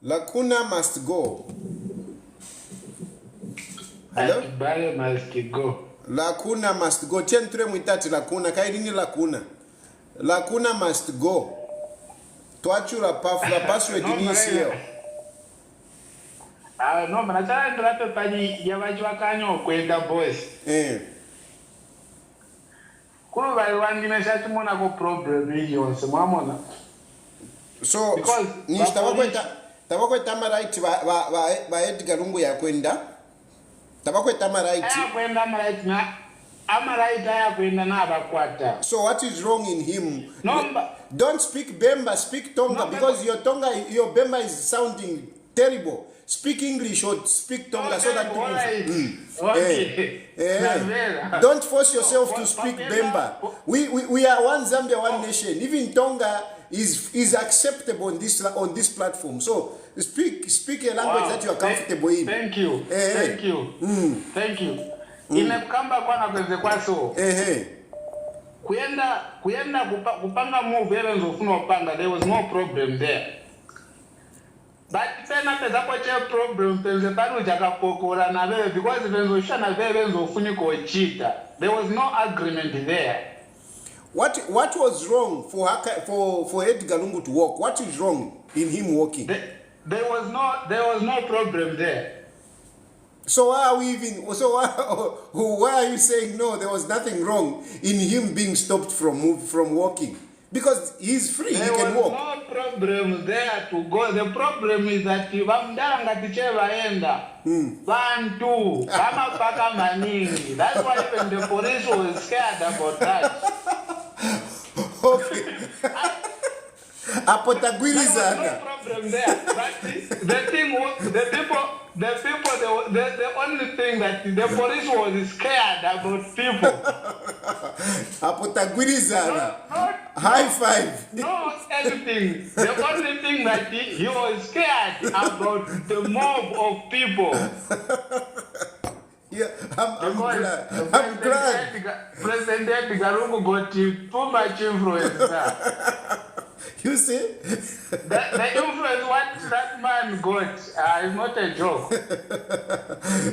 Lacuna must go. Hello? Akibale must go. Lacuna must go. Chentre mwitati lacuna. Kaidini lacuna. Lacuna must go. Twachula pafula password ni ECL. No, manachara ndrape pani yavachwa kanyo kwenda boss. Kuru vari wangine shachimona ko problem yonse mwamona. So nish tabakweta right ba Edgar Lungu ya kwenda tabakweta right kwenda right na right ya kwenda na abakwata. So what is wrong in him? Don't speak Bemba, speak Tonga, because your Bemba is sounding terrible. Speak English or speak Tonga so that people don't force yourself to speak Bemba. We are one Zambia, one nation. Even Tonga is acceptable on this platform. So speak a language that you are comfortable in. Thank you. Thank you. Inakamba kwa na kwenze kwaso. Kuyenda kupanga move yele nzofuna upanga, there was no problem there. But pena peza kwa problem penze pano jakapokora na wewe because venzo shana wewe nzofuni kuchita. There was no agreement there. What was wrong for Edgar Lungu to walk? What is wrong in him walking? There was no problem there. So why are you saying no? There was nothing wrong in him being stopped from walking because he's free. He can walk. There was no problem there to go. The problem is that vamdanga ticheva enda bantu kama paka maningi. That's why even the police was scared about that. Okay. Apotagwirizana. No problem there. But the thing was, the only thing that the police was scared about people. Apotagwirizana. High five. No, anything. The only thing that he was scared about the mob of people. Yeah, I'm glad. I'm glad. President Edgar Lungu got too much influence. You see? The influence what that man got is not a joke.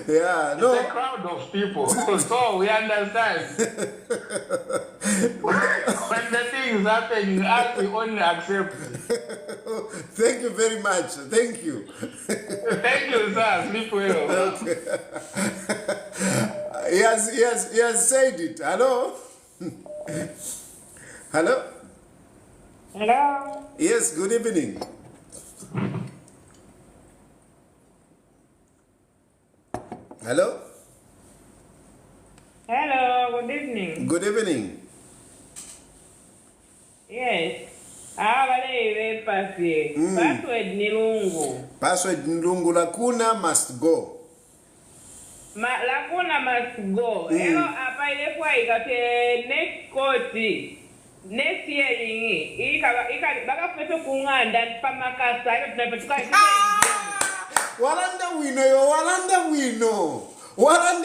Yeah, no. It's a crowd of people. So we understand. When the things happen, we only accept. Thank you very much. Thank you. Thank you, sir. Sleep well. Okay. He has said it. Hello? Hello? Hello? Yes, good evening. Hello? Hello, good evening. Good evening. Yes. Vale, password ni Lungu. Password ni Lungu. Lacuna must go. Lacuna must go. Hello, apa ile kwa ikate next court next year yingi baka kufeto kunganda pamakasa ile tunapetuka walanda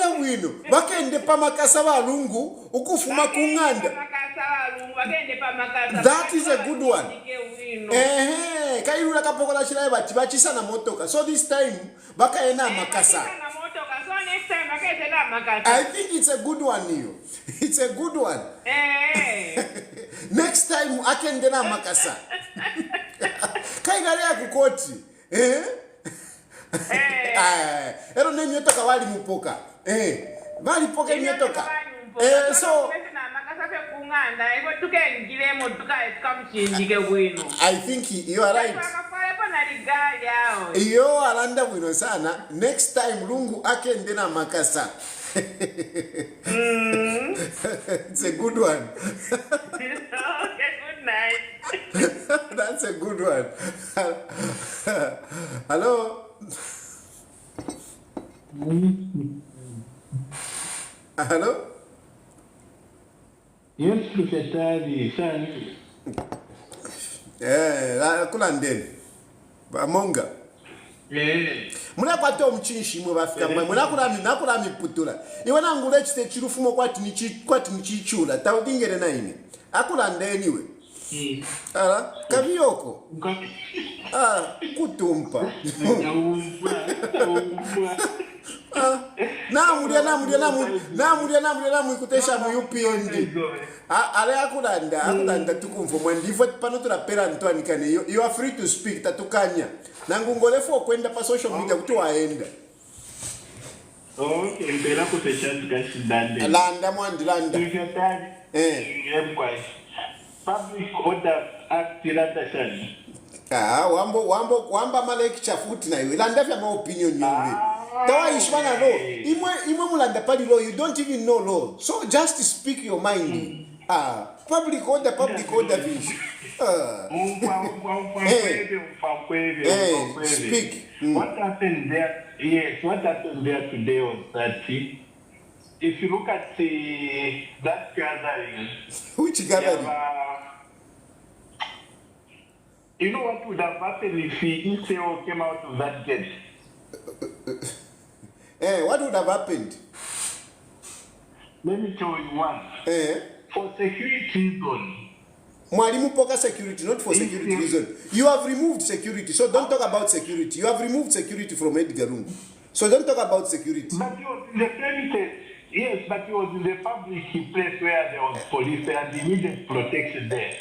wino bakende pamakasa balungu ukufuma kunganda. That is a good one. Kairula kapokola chilaye bati bachisa na motoka. So this time bakaena makasa. I think it's a good one here. It's a good one. Next time akende na makasa. Kaigale ya kukoti. Ero ne nyotoka wali mupoka. Wali poka nyotoka. So I think you are right. Yo alanda wino sana. Next time lungu akende na makasa. It's a good one. Okay, good night. That's a good one. Hello? Hello? Yes, Secretary, son. Kulandeni. Bamonga. Muna kwata omuchinshi mwe bafika mwe nakula miputula. Iwe nangule chite chirufumo kwati nichichula. Tawdingere naine. Akulandeni we. Ala, kabiyoko. Kutumpa. Namulia kutesha mu UPND. Ale akulanda tukumvo mwandifo pano tunapera Antoine kane. You are free to speak tatukanya. Nangungolefo kwenda pa social media kuti waenda. Okay, mpera kutesha tukashindande. Landa mwandi landa. Public Order Act ilatashani. Wamba lecture futi na iwe. Landa vya ma opinion yungi. Tawa ishwana law. Imwe mulanda pali law. You don't even know law. So just speak your mind. Public order vision. Speak. What happened there? Yes, what happened there today was that if you look at that gathering, which gathering? You know what would have happened if ECO came out of that gate? What would have happened? Let me tell you one. For security reason. Mwalimu poka security, not for security reason. You have removed security, so don't talk about security. You have removed security from Edgar Lungu. So don't talk about security. But he was in the premises. Yes, but he was in the public place where there was police and he needed protection there.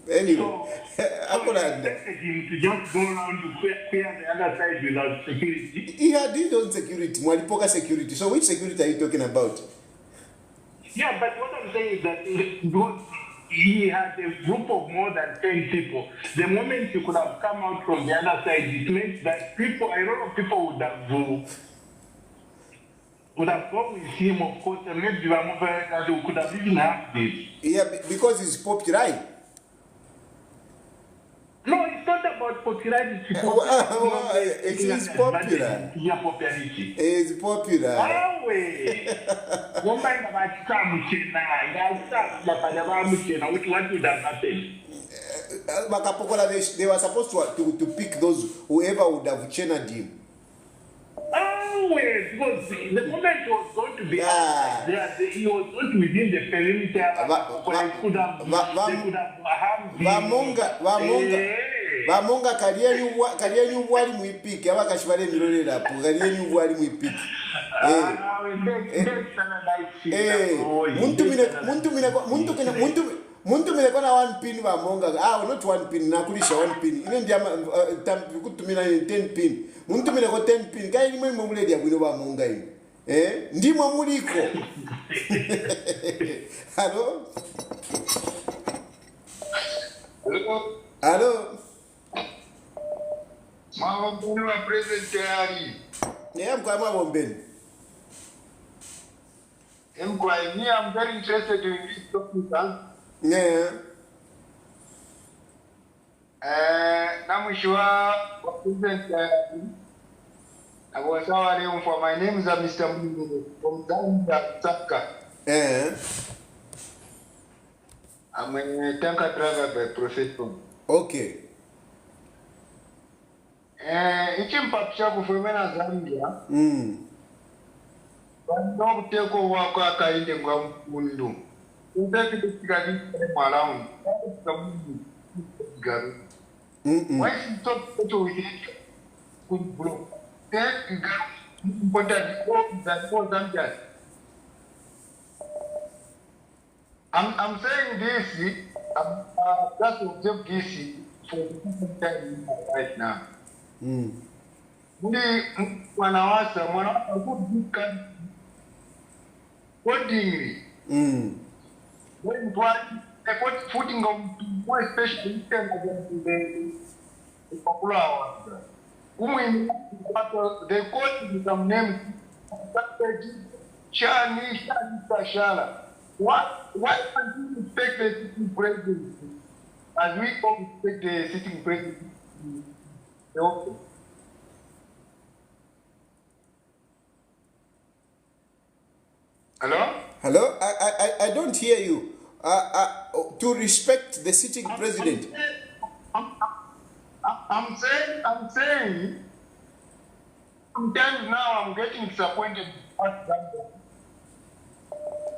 Anyway, so expected him to just go around to clear the other side without security. He had his own security, Mwalipoka security. So which security are you talking about? Yeah, but what I'm saying is that he had a group of more than 10 people. The moment he could have come out from the other side, it meant that a lot of people would have gone with him, of course, and maybe we could have even had this. Yeah, because he's popular. No, it's not about popularity. He's popular. Yeah, popularity. He's popular. What would have happened? They were supposed to pick those whoever would have channeled him. Because the moment was going to be he was going to within the perimeter. They could have harmed Vamonga kalienyu wali muipiki aba kashibale milole lapo kalienyu wali muipiki muntu mine kona one pin vamonga not one pin nakulisha one pin ine ndiya kutumina 10 pin muntu mine ko 10 pin kai nimwe mumuledi yabwino vamonga ino ndimo muliko. Hello. Mabombeni wa president tayari. Mkwa mabombeni. Mkwa, I'm very interested in this topic. Na mwisho wa president I was sorry for my name is Mr. Mungu from Zambia, Saka. I'm a tanker driver by profession. Okay. Ichimpapisha kufumena Zambia. Bano kuteko wako Hakainde kwa mkundu. Utaki kutikadi kwa around. Why is it talk to with it? Good bro. I'm saying this, just to observe this for the time right now. Wanawasa good coding. When putting on more especially in terms of the popular ones. They call some names. Shani Tashala. Why can't you expect the sitting president as we expect the sitting president? Hello? Hello? I don't hear you. To respect the sitting president. I'm saying, sometimes now I'm getting disappointed at Zambia.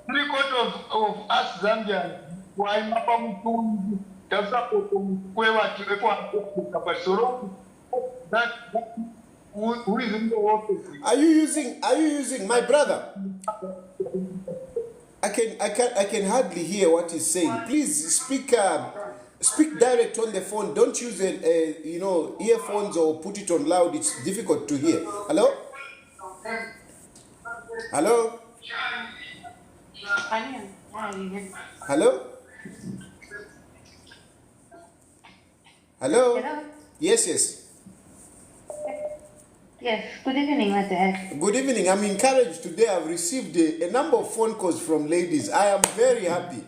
3/4 of us Zambians, why Mapamutu, that who is in the office? Are you using my brother? I can hardly hear what he's saying. Please speak direct on the phone. Don't use earphones or put it on loud. It's difficult to hear. Hello? Hello? Hello? Hello? Yes. Yes, good evening, my dad. Good evening. I'm encouraged today. I've received a number of phone calls from ladies. I am very happy.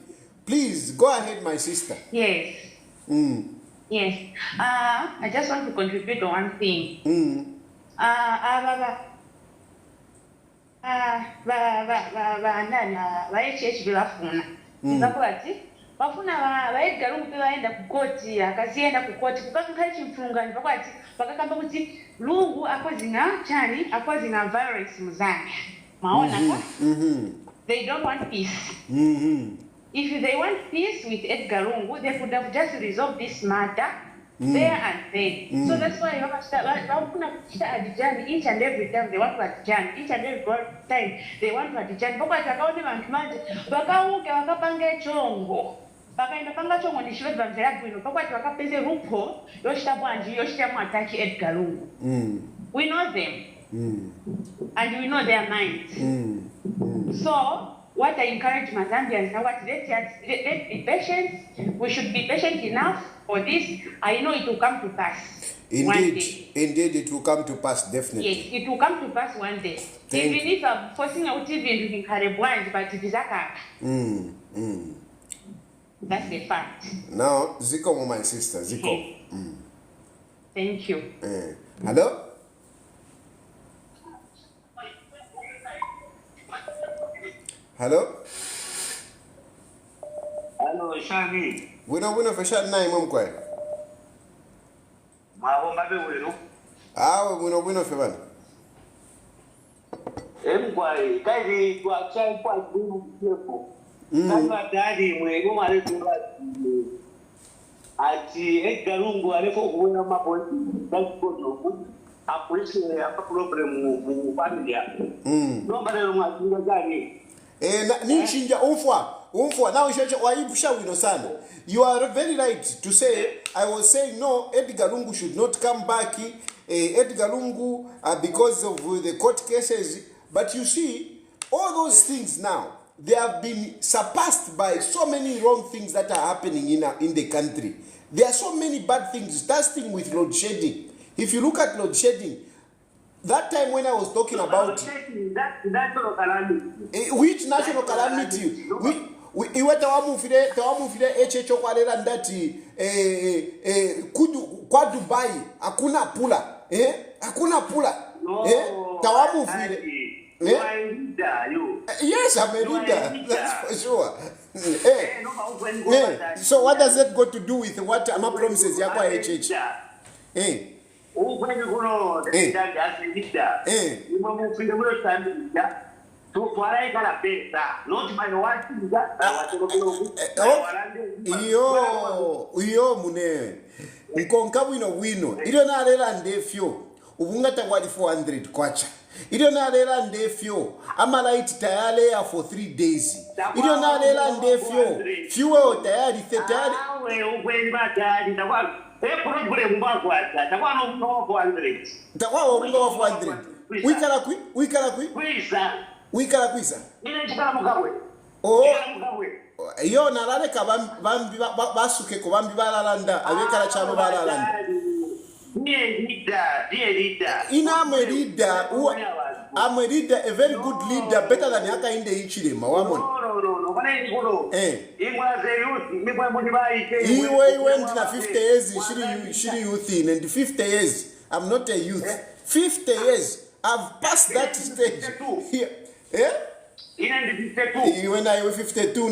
Please, go ahead, my sister. Yes. Yes. I just want to contribute to one thing. Bafuna vaedgara umupe vaenda kukoti akasienda kukoti kukakai chimfungani pakwati pakakamba kuti lungu akozinga chani akozinga virus muzambia maona ko they don't want peace. If they want peace with Edgar Lungu, they could have just resolved this matter there and then. So that's why each and every time they want to Adjan, each and every time they want to Adjan. Pakwati akaone vantu manje vakauke vakapange chongo. Pakaenda panga chongo nishiwe bamzera bwino pakwati vakapeze rupo yoshita bwanji yoshita mwataki Edgar Lungu. We know them and we know their minds. So what I encourage my Zambians now, let's be patient. We should be patient enough for this. I know it will come to pass. Indeed, it will come to pass, definitely. Yes, it will come to pass one day. Even if I'm forcing out TV in Karibwans, but it is a That's the fact. Now, Ziko, my sister, Ziko. Thank you. Hello? Hello? Hello, Shani. Bueno, fashion nine, mom, quite. Bueno, Feban. Emquay, Kaidi, to a child quite beautiful. That's daddy, when you want to at the Edgar Lungu, I never went on my boy. That's good. Appreciate a problem with family. Nobody wants to daddy. Nishinja umfwa now waibusha wino sana. You are very right to say. I was saying no, Edgar Lungu should not come back. Edgar Lungu because of the court cases. But you see, all those things now, they have been surpassed by so many wrong things that are happening in the country. There are so many bad things, starting with load shedding. If you look at load shedding, that time when I was talking about that national calamity. Which national calamity? Iwe tawamufire echecho kwarera ndati kwa Dubai hakuna pula. Hakuna pula. Tawamuvile. You are a leader, you. Yes, I'm a leader. That's for sure. So what does that got to do with what Ama promises yakwa HH? When you go the leader as a leader. You must be the time to why not my wife iyo mune nkonka wino ilo nalela ndefyo ubungata kwali 400 kwacha ilo nalela ndefyo amalaiti tayale ya for 3 days ilo nalela ndefyo fuel tayari tayari ukweni batali ndakwa problem mbakwaza ndakwa no 400 ndakwa unga wa 400 wikala kwisa ine chikala mukabwe iyo nalaleka bambi basukeko bambi balalanda abekala chano balalanda I'm a leader, a very good leader, better than Hakainde Hichilema. No. He went in 50 years in Shiri youth in, and 50 years, I'm not a youth. 50 years, I've passed that stage. When I was 52,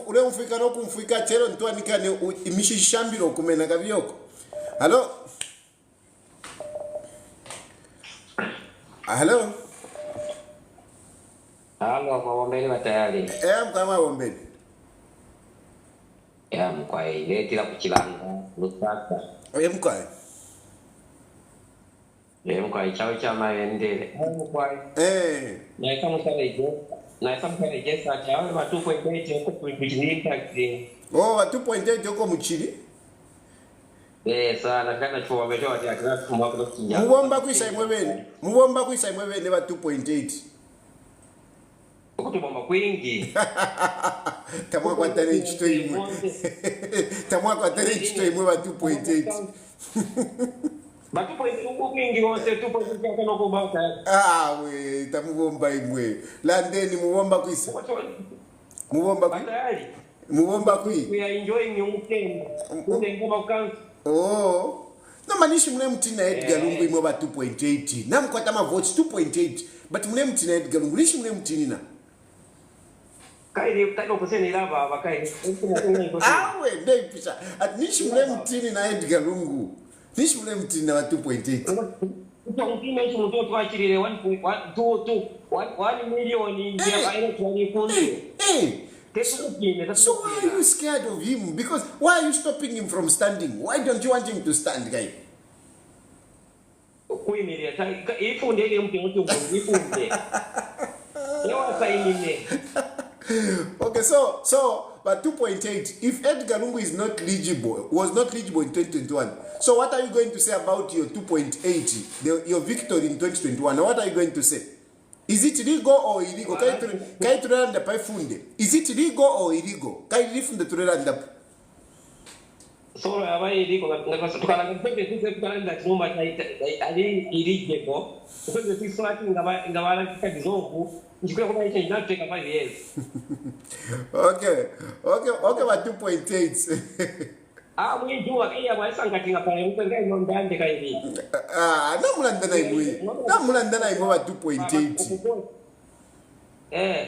ule umfika no kumfika chelo ntua nikane imishishambiro kumena kavyoko. Hello? Hello? Halo, mawombeni matayari. Mkama wombeni. Mkwai, letila kuchilanga, lusaka. Mkwai. Mkwai, chao maendele. Mkwai. Naisa mkale jesa, chao, wa 2.8 yoko kuchinika kini. Wa 2.8 yoko mchili? Sana, kana chuwa wecho wati akina kumwako kuchinja. Mubomba kuisa imwebene wa 2.8. Kutubomba kwingi. Tamwa kwa tane chito imwe. Tamwa kwa tane chito imwe wa 2.8. Ba 2.8 kwingi wonse 2.8 kana kubaka. We, tamubomba imwe. Landeni mubomba kuisa. Mubomba kui. We are enjoying your weekend. Kule ngoma kanzi. Namanishi mune mtina Edgar Lungu imwe ba 2.8. Namkwata ma votes 2.8. But mune mtina Edgar Lungu nishi mune mtinina. Kairi utaka kusema ilaba bakai. Ndai pisha. At nishi mune mtini na Edgar Lungu. Nishi mune mtina wa 2.8. Utakupima hicho mtoto wachilile 1 million ndia aile tuanifunze. So why are you scared of him? Because why are you stopping him from standing? Why don't you want him to stand, guy? Okay, so but 2.8. If Edgar Lungu is not legible, was not legible in 2021. So what are you going to say about your 2.8, your victory in 2021? What are you going to say? Is it legal or illegal? Kai turanda pai funde. Is it legal or illegal? Kai lifunde turanda. So aba illegal tukana tukana chumba ali illegal. Because the situation ngabala kizongo. Nchukua kuna hicho inateka 5 years. Okay, but 2.8. Mwijua kia wasangatinga pale mpenga ndande kaidi. Namulanda na imwe wa 2.8.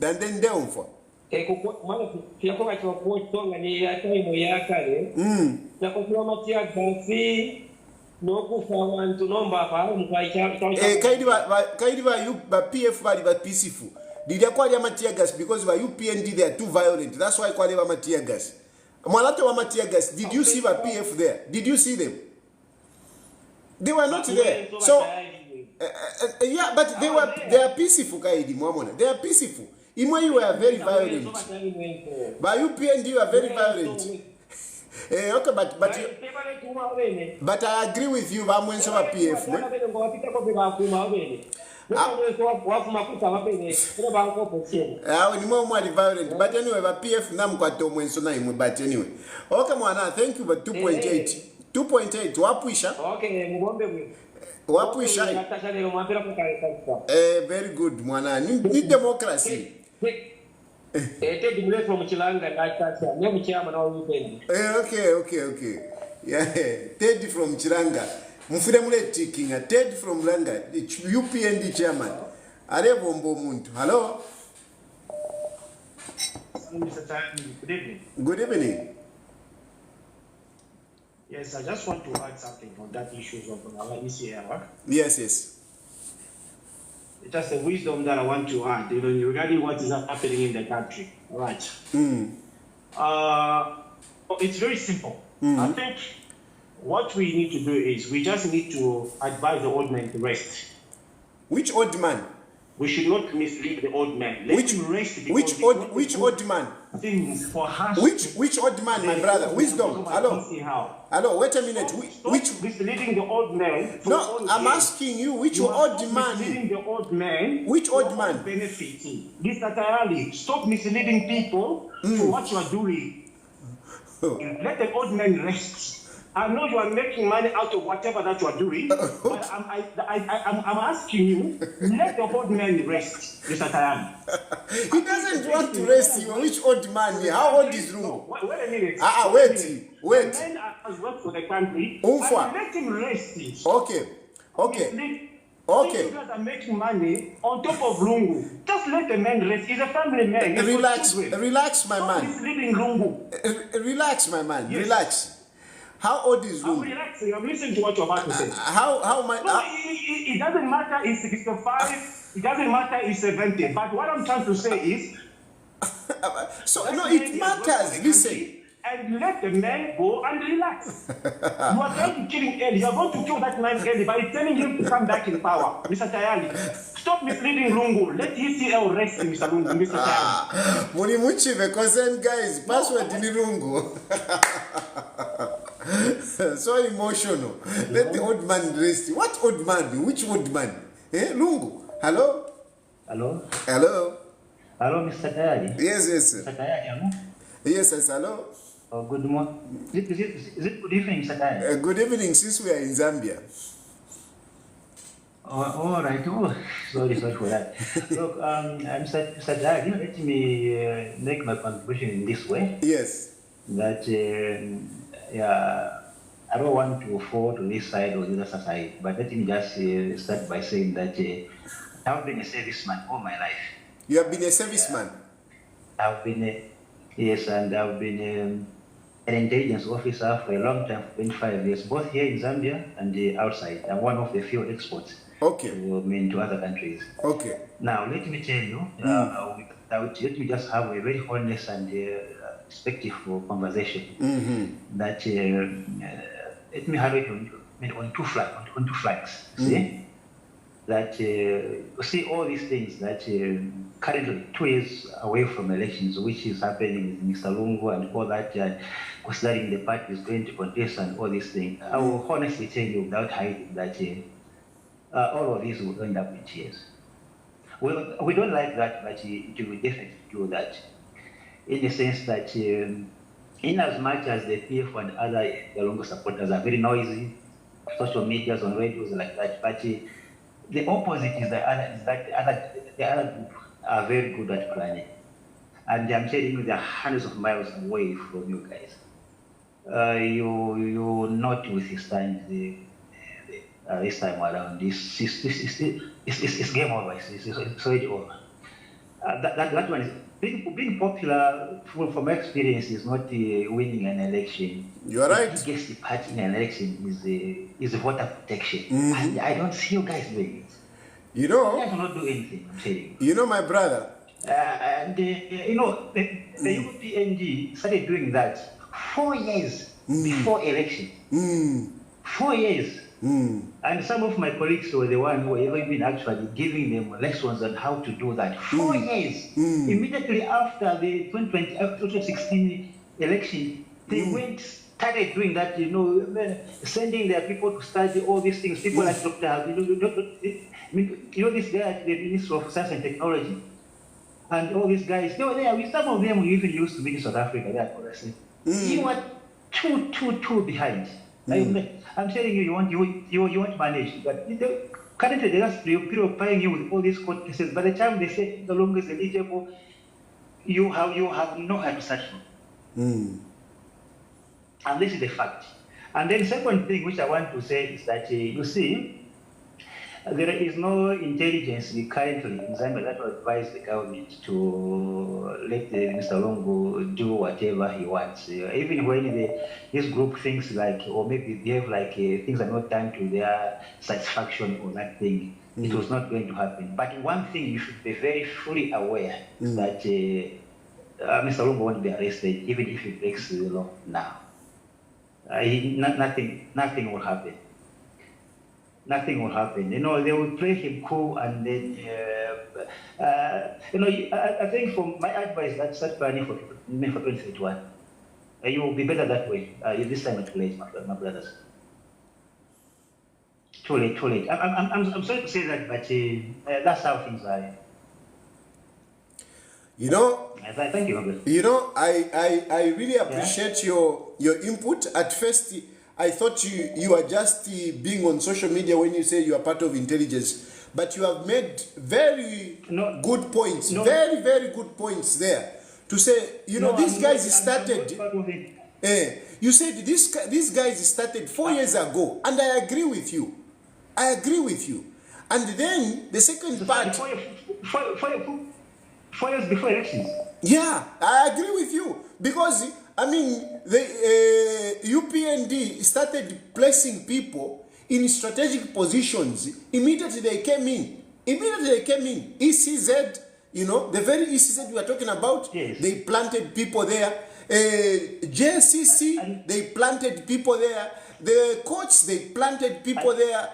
London down for. Mwana pia kwa kwa tonga ni ya time ya kale. Na kwa matia gasi no kufa wantu nomba pa mkwaicha. Kaidi ba PF bali ba peaceful. Did you call them tear gas because by UPND they are too violent? That's why I call them tear gas. Mwalato wa tear gas. Did you see the PF there? Did you see them? They were not there. So yeah, but they are peaceful, Kaidi Mwamona. They are peaceful. Imwe you were very violent. By UPND you are very violent. Okay, but I agree with you. Vamwenso wa PF. Ni mwa violent, but anyway, the PF nam kwa to mwenso na imwe, but anyway. Okay, mwana, thank you, but 2.8. 2.8, wapuisha? Okay, mbombe. Wapuisha? Very good, mwana. Ni democracy. Teddy Mule from Chilanga, okay. Yeah, Teddy from Chilanga. Mfidemule taking a Ted from Langa, the UPND chairman. Arebombo Muntu. Hello? Mr. Tan, good evening. Good evening. Yes, I just want to add something on that issue of our ECL. Yes, yes. It's just a wisdom that I want to add, regarding what is happening in the country. Right. It's very simple. I think what we need to do is we just need to advise the old man to rest. Which old man? We should not mislead the old man. Let him rest. Which old man? Things for us. Which old man, my brother? Wisdom. Hello. Hello. Wait a minute. Which misleading the old man? No, I'm asking you. Which old man? Misleading the old man. Which old man? Benefiting. Mr. Tayali, stop misleading people for what you are doing. Let the old man rest. I know you are making money out of whatever that you are doing, but I'm asking you, let the old man rest, Mr. Tayali. He doesn't want to rest. Which old man? How old is Rungu? Wait a minute. Wait. The man has worked for the country. Umfa. Let him rest. Okay. You guys are making money on top of Lungu. Just let the man rest. He's a family man. Relax, my man. He's leaving Lungu. Relax, my man. Yes. Relax. How old is Lungu? I'm relaxing. I'm listening to what you're about to say. How much? No, it doesn't matter if 65. It doesn't matter if 70. But what I'm trying to say is. It matters. Listen. And let the man go and relax. You are trying to kill him early. You are going to kill that man early by telling him to come back in power. Mr. Tayali, stop misleading Lungu. Let ECL rest, Mr. Lungu, Mr. Tayali. Munimuchi, the concerned guys, password in Lungu. So emotional. Let the old man rest. What old man? Which old man? Lungu. Hello? Hello? Hello? Hello, Mr. Tayali? Yes, sir. Mr. Tayali, yes, hello? Oh, good morning. Is it good evening, Mr. Tayali? Good evening, since we are in Zambia. Oh, all right. Oh, sorry for that. Look, Mr. Tayali, let me make my contribution in this way. Yes. That, I don't want to fall to this side or the other side, but let me just start by saying that I've been a serviceman all my life. You have been a serviceman? I've been yes, and I've been an intelligence officer for a long time, 25 years, both here in Zambia and outside. I'm one of the few exports to other countries. Okay. Now, let me tell you, let me just have a very honest and respectful conversation. That let me have it on two flags. See? That see all these things that currently 2 years away from elections, which is happening with Mr. Lungu and all that, considering the party is going to contest and all these things, I will honestly tell you without hiding that all of these will end up in tears. Well, we don't like that, but it will definitely do that. In the sense that in as much as the PF and other Lungu supporters are very noisy, social medias on radios like that, but the opposite is the other group are very good at planning. And I'm telling you, they're hundreds of miles away from you guys. You will not withstand this time around. It's game over. It's already over. That one is being popular, from my experience, is not winning an election. You are right. The biggest part in an election is voter protection. And I don't see you guys doing it. You know, you guys will not do anything, I'm saying. You know, my brother. And the UPND started doing that 4 years before election. 4 years. And some of my colleagues were the ones who were even actually giving them lessons on how to do that. 4 years. Immediately after the 2016 election, they started doing that, sending their people to study all these things. People like Dr. This guy at the Ministry of Science and Technology, and all these guys, they were there. Some of them even used to be in South Africa. That's what I said. You are too behind. I'm telling you, you want to manage. But currently, they are preoccupying you with all these court cases. By the time they say the longest eligible, you have nowhere to search for. And this is the fact. And then second thing which I want to say is that, you see, there is no intelligence currently in Zambia that will advise the government to let Mr. Lungu do whatever he wants. Even when this group thinks like, or maybe behave like things are not done to their satisfaction or that thing, it was not going to happen. But one thing you should be very fully aware that Mr. Lungu won't be arrested even if he breaks the law now. Nothing will happen. Nothing will happen. You know, they will play him cool, and then, you know, I think from my advice, that start planning for 2031. You will be better that way. This time it's too late, my brothers. Too late, too late. I'm sorry to say that, but that's how things are. You know, thank you. You know, I really appreciate your input. At first, I thought you were just being on social media when you say you are part of intelligence, but you have made very good points, very, very good points there. To say, you know, these guys started. You said these guys started 4 years ago, and I agree with you. I agree with you. And then the second part. 4 years before elections. Yeah, I agree with you, because I mean the UPND started placing people in strategic positions immediately they came in. ECZ, you know, the very ECZ we are talking about, they planted people there. JCC, they planted people there. The courts, they planted people there.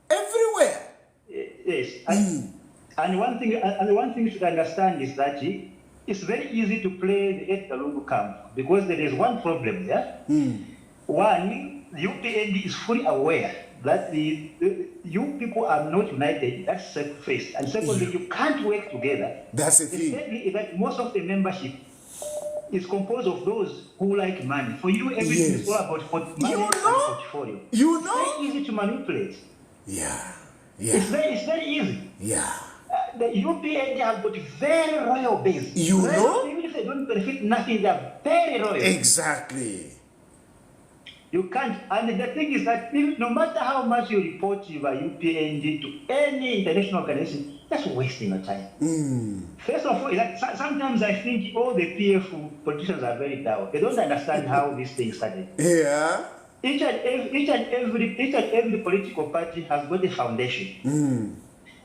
Everywhere. Yes. And one thing you should understand is that it's very easy to play the Edgar Lungu camp because there is one problem there. One, the UPND is fully aware that you people are not united. That's first. And secondly, you can't work together. That's the thing. Secondly, that most of the membership is composed of those who like money. For you, everything is all about money and portfolio. You know? It's very easy to manipulate. Yeah. It's very easy. Yeah. The UPND have got very royal base. You know? Even if they don't benefit nothing, they are very royal. Exactly. You can't. And the thing is that no matter how much you report your UPND to any international organization, that's wasting your time. First of all, like, sometimes I think all the PF politicians are very down. They don't understand how this thing started. Yeah. Each and every political party has got a foundation.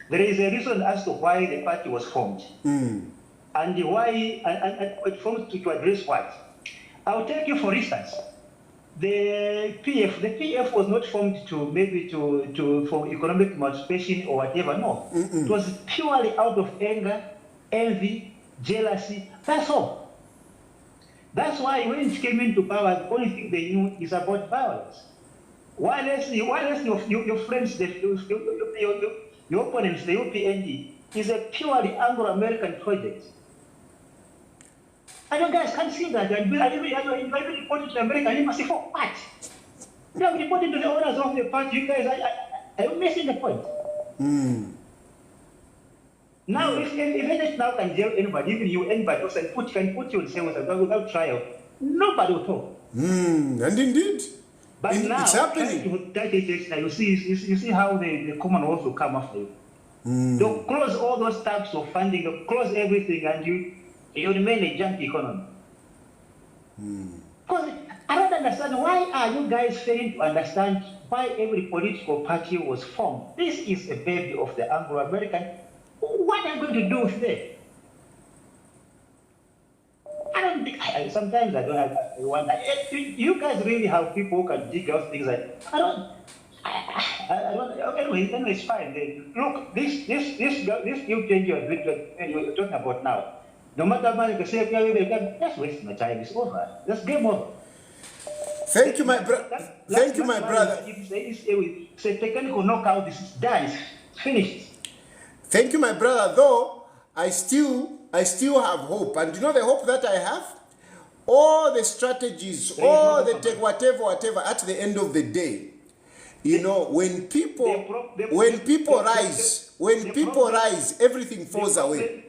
There is a reason as to why the party was formed. And why it formed to address what. I'll take you for instance. The PF was not formed for economic emancipation or whatever. No, it was purely out of anger, envy, jealousy. That's all. That's why when it came into power, the only thing they knew is about violence. While else your friends, your opponents, the UPND, is a purely Anglo-American project. And you guys can't see that. And you reported to America, you must say, for what? You have reported to the owners of the party. You guys, are you missing the point? Now, if NS now can jail anybody, even you, anybody else, and can put you in cell without trial, nobody will talk. And indeed. But now, it's happening. You see how the Commonwealth will come after you. They'll close all those types of funding, they'll close everything, and you remain a junk economy. Because I don't understand, why are you guys failing to understand why every political party was formed? This is a baby of the Anglo-American. What are you going to do with it? I don't think, sometimes I wonder, you guys really have people who can dig out things like, I don't, anyway, it's fine. Look, this new change you're talking about now, no matter how much you say, that's wasting my time, it's over. That's game over. Thank you, my brother. Thank you, my brother. It's a technical knockout, this is done, it's finished. Thank you, my brother, though I still have hope. And you know the hope that I have? All the strategies, all the whatever, at the end of the day, you know, when people rise, everything falls away.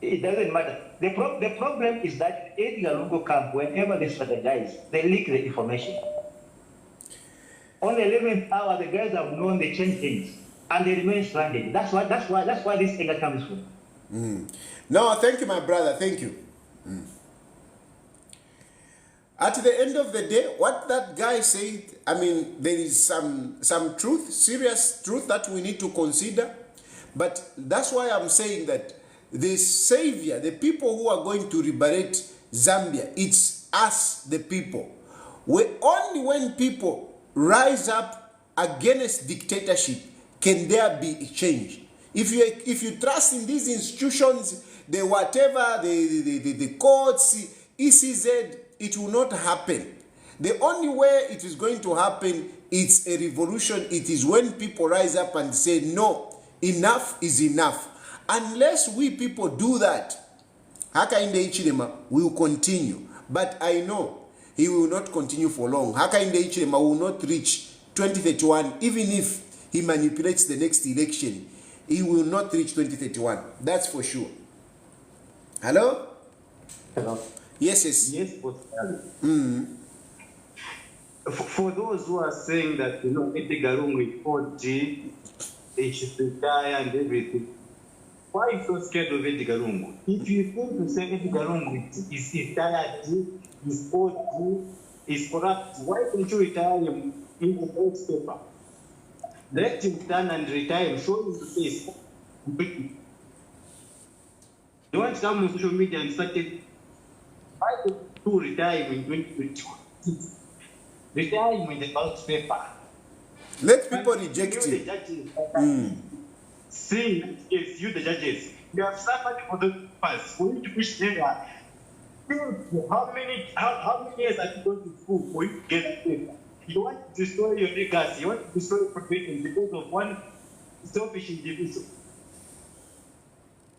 It doesn't matter. The problem is that Edgar Lungu camp, whenever they strategize, they leak the information. On the 11th hour, the guys have known they change things, and they remain stranded. That's why this anger comes from. No, thank you, my brother. Thank you. At the end of the day, what that guy said, I mean, there is some truth, serious truth that we need to consider. But that's why I'm saying that the savior, the people who are going to liberate Zambia, it's us, the people. Only when people rise up against dictatorship can there be a change. If you trust in these institutions, the whatever, the courts, ECZ, it will not happen. The only way it is going to happen, it's a revolution. It is when people rise up and say, no, enough is enough. Unless we people do that, Hakainde Hichilema will continue. But I know he will not continue for long. Hakainde Hichilema will not reach 2031, even if he manipulates the next election. He will not reach 2031. That's for sure. Hello? Hello. Yes, yes. Yes, for those who are saying that, you know, Edgar Lungu is 40, he should retire and everything, why are you so scared of Edgar Lungu? If you think to say Edgar Lungu is tired, is old, is corrupt, why don't you retire him in the newspaper? Let him stand and retire him, show him the face. You want to come on social media and start it? Why don't you retire him in 2022? Retire him in the newspaper. Let people reject him. See, yes, you the judges, you have suffered for the past. For you to push them, how many years have you gone to school for you to get paper? You want to destroy your legacy, you want to destroy your profession because of one selfish individual.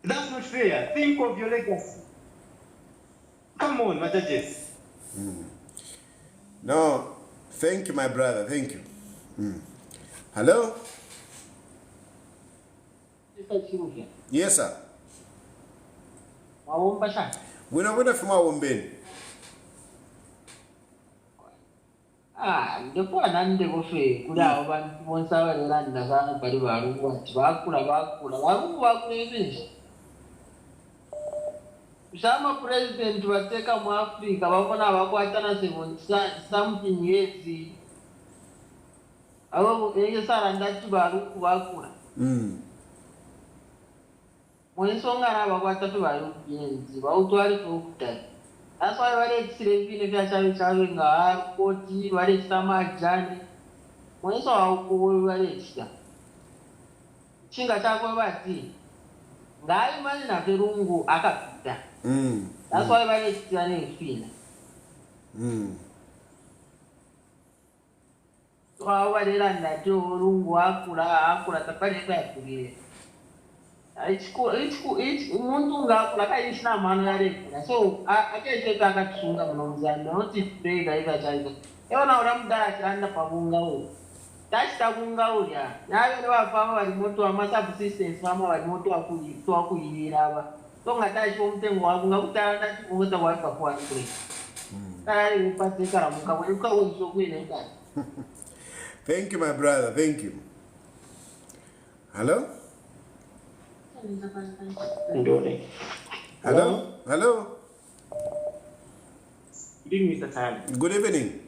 That's not fair. Think of your legacy. Come on, my judges. No, thank you, my brother. Thank you. Hello? Yes, sir. Wina from Wombeni. Ndikuwa nande kofe kuli abo bantu bonse abalelanda sana bali balungu ati bakula balungu bakulebesha Shama president bateka mu Africa babona bakwatana something years abo sara ndati balungu bakula Mwisonga na bakwata tu balungu yenzi bautwali tukutali That's why wale silevile vya chawe nga koti wale sama jani. Mweso haukuwe wale chika. Chinga chakwe bati. Ngai mali na Virungu akapita. That's why wale chika ni fina. So wale landa jo Virungu akula tapale kwa kulie. Umuntu ngakula kayishina mano yale so akeze takatsunga munozana noti pega ikachaika yona uramudara chanda pabunga u tachita kunga uya nayo wafama bali moto ama subsistence fama bali moto akuyirira aba tonga tacho mtengo wakunga kutana chikuta wafa kwa kule kali upate karamuka kwa uzo kwene kali Thank you, my brother. Thank you. Hello? Hello? Hello? Good evening, Mr. Tayali. Good evening.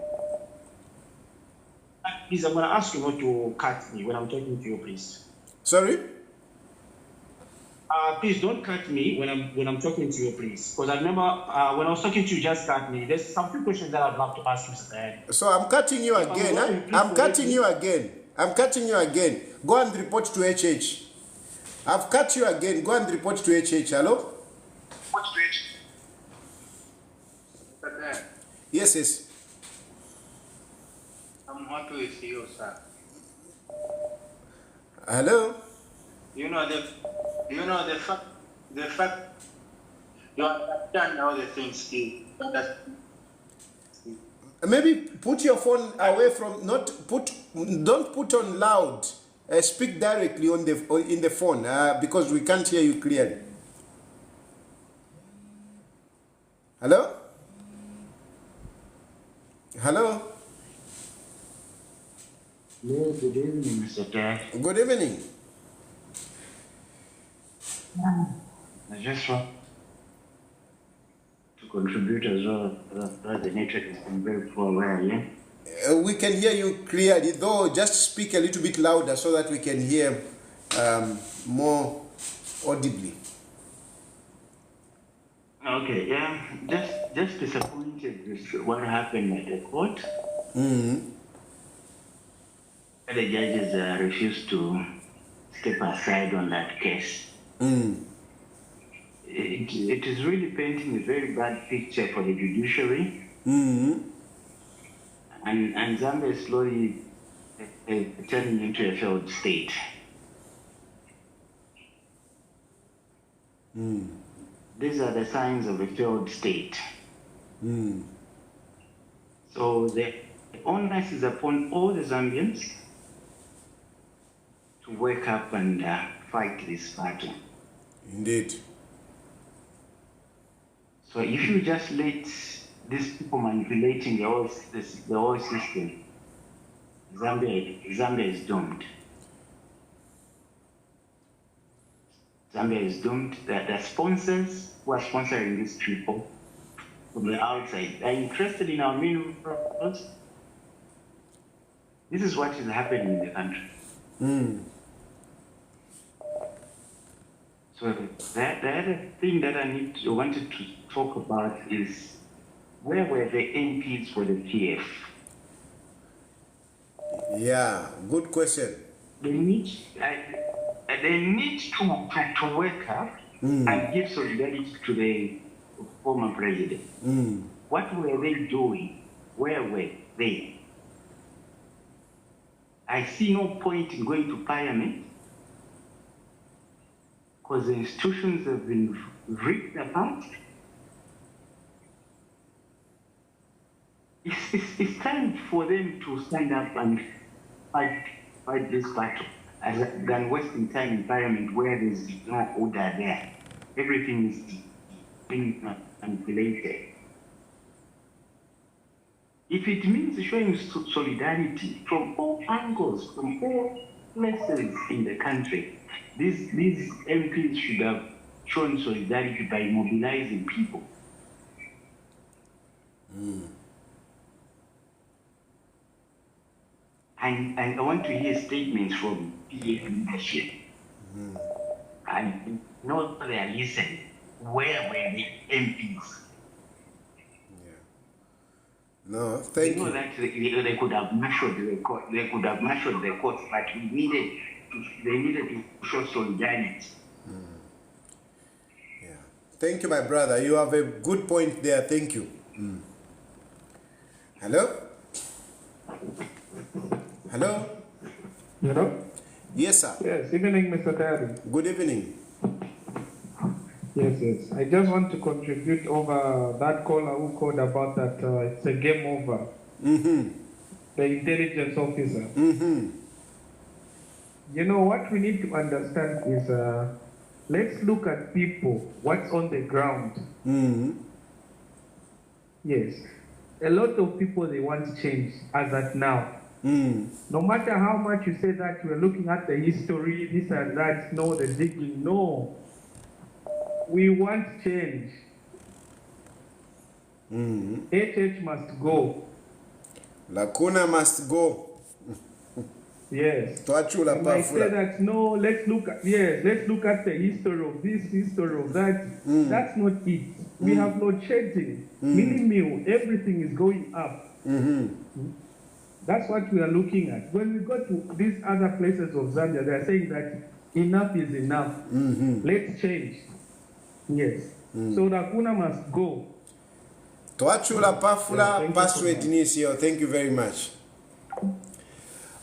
Please, I'm going to ask you not to cut me when I'm talking to you, please. Sorry? Please don't cut me when I'm talking to you, please. Because I remember when I was talking to you, just cut me. There's some few questions that I'd love to ask you, Mr. Tayali. So I'm cutting you again. I'm cutting you again. I'm cutting you again. Go and report to HH. I've cut you again. Go and report to HH. Hello? What to HH? Yes, yes. I'm happy with you, sir. Hello? The fact you understand all the things still. Maybe put your phone away from don't put on loud. Speak directly in the phone because we can't hear you clearly. Hello? Good evening, Mr. Ted. Good evening. I just want to contribute as well. The network has been very poor where I am. We can hear you clearly, though just speak a little bit louder so that we can hear more audibly. Okay, yeah, just disappointed with what happened at the court. Mm-hmm. The judges refused to step aside on that case. Mm. It is really painting a very bad picture for the judiciary. Mm-hmm. And Zambia is slowly turning into a failed state. Mm. These are the signs of a failed state. Mm. So the onus is upon all the Zambians to wake up and fight this battle. Indeed. So if you just let these people manipulating the whole system, Zambia is doomed. Zambia is doomed. The sponsors who are sponsoring these people from the outside are interested in our minerals. This is what is happening in the country. Mm. So the other thing that I wanted to talk about is, where were the MPs for the PF? Yeah, good question. They need to wake up and give solidarity to the former president. Mm. What were they doing? Where were they? I see no point in going to parliament because the institutions have been ripped apart. It's time for them to stand up and fight this battle, than wasting time in parliament where there's no order there. Everything is being manipulated. If it means showing solidarity from all angles, from all places in the country, these MPs should have shown solidarity by mobilizing people. Mm. And I want to hear statements from PA leadership. Mm. And know they are listening. Where were the MPs? No, thank you. Know that they could have marshaled the court. They could have marshaled the court, but they needed to show solidarity. Yeah. Thank you, my brother. You have a good point there. Thank you. Mm. Hello? Hello? Hello? Yes, sir. Yes, evening, Mr. Terry. Good evening. Yes. I just want to contribute over that caller who called about that it's a game over. Mm-hmm. The intelligence officer. Mm-hmm. You know, what we need to understand is, let's look at people, what's on the ground. Mm-hmm. Yes. A lot of people, they want change as at now. Mm. No matter how much you say that we're looking at the history, this and that, no, the digging, no. We want change. Mm-hmm. HH must go. Lacuna must go. Yes. Twachula And I say pafula. that no, let's look at the history of this, history of that. That's not it. We have load shedding, mini meal, everything is going up. Mm-hmm. That's what we are looking at. When we go to these other places of Zambia, they are saying that enough is enough. Mm-hmm. Let's change. Yes. So Lacuna must go. Twachula pafula Yeah, password Nisio. Thank you very much.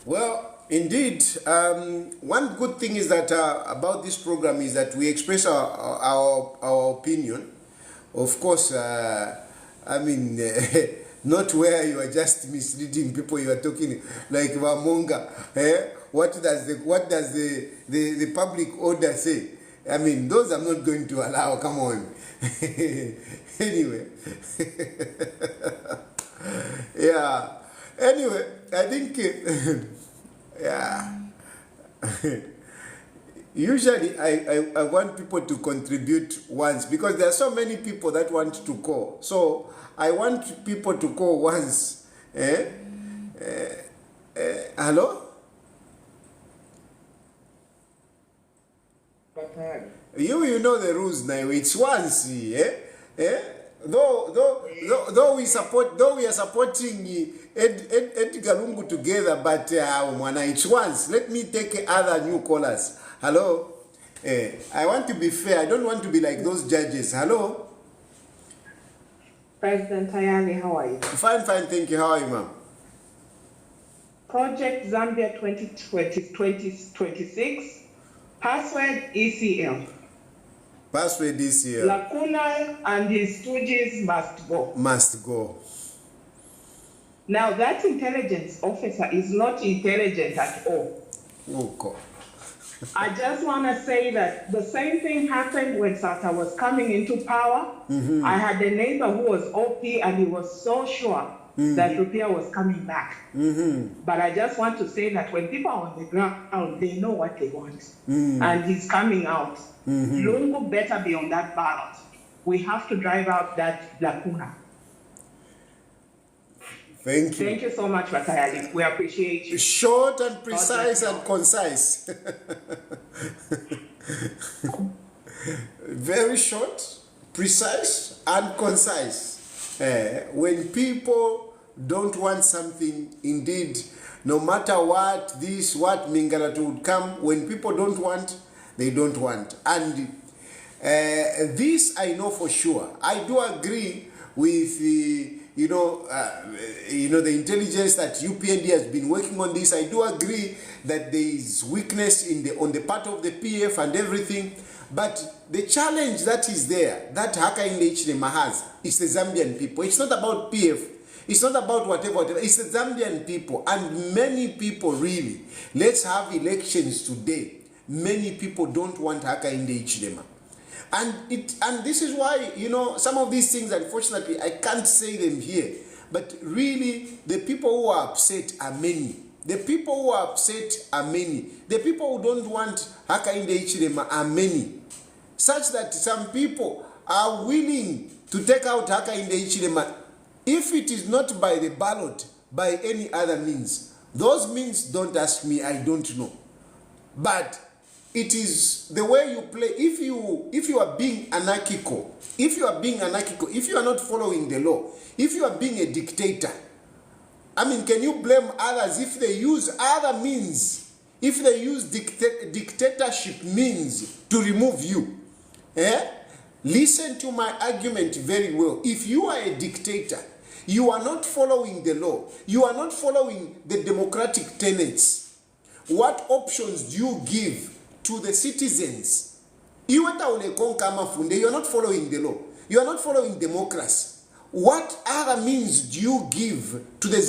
Well, indeed, one good thing is that about this program is that we express our opinion. Of course, I mean, not where you are just misleading people. You are talking like Wamonga. What does the public order say? I mean, those I'm not going to allow. Come on. Anyway. Yeah. Anyway, I think Yeah. Usually, I want people to contribute once because there are so many people that want to call. So I want people to call once. Hello? You know the rules now. It's once, Though we are supporting Edgar Lungu together, but it's once. Let me take other new callers. Hello? I want to be fair. I don't want to be like those judges. Hello? President Tayani, how are you? Fine, thank you. How are you, ma'am? Project Zambia 2026, password ECL. Password ECL. Lacuna and his stooges must go. Must go. Now that intelligence officer is not intelligent at all. Oh, God. I just want to say that the same thing happened when Sata was coming into power. I had a neighbor who was OP and he was so sure that Rupiah was coming back. But I just want to say that when people are on the ground, they know what they want. And he's coming out. Lungu better be on that ballot. We have to drive out that lacuna. Thank you. Thank you so much, Batayali. We appreciate you. Short and precise and concise. Very short, precise, and concise. When people don't want something, indeed, no matter what, what Mingalatu would come, when people don't want, they don't want. And this I know for sure. I do agree with the the intelligence that UPND has been working on this. I do agree that there is weakness on the part of the PF and everything. But the challenge that is there, that Hakainde Hichilema has, is the Zambian people. It's not about PF. It's not about whatever. It's the Zambian people. And many people really, let's have elections today. Many people don't want Hakainde Hichilema. And this is why, some of these things, unfortunately, I can't say them here. But really, the people who are upset are many. The people who are upset are many. The people who don't want Hakainde Hichilema are many. Such that some people are willing to take out Hakainde Hichilema, if it is not by the ballot, by any other means. Those means, don't ask me, I don't know. But it is the way you play. If you are being anarchical, if you are not following the law, if you are being a dictator, can you blame others if they use other means, if they use dictatorship means to remove you? Listen to my argument very well. If you are a dictator, you are not following the law, you are not following the democratic tenets, what options do you give to the citizens? You are not following the law. You are not following democracy. What other means do you give to the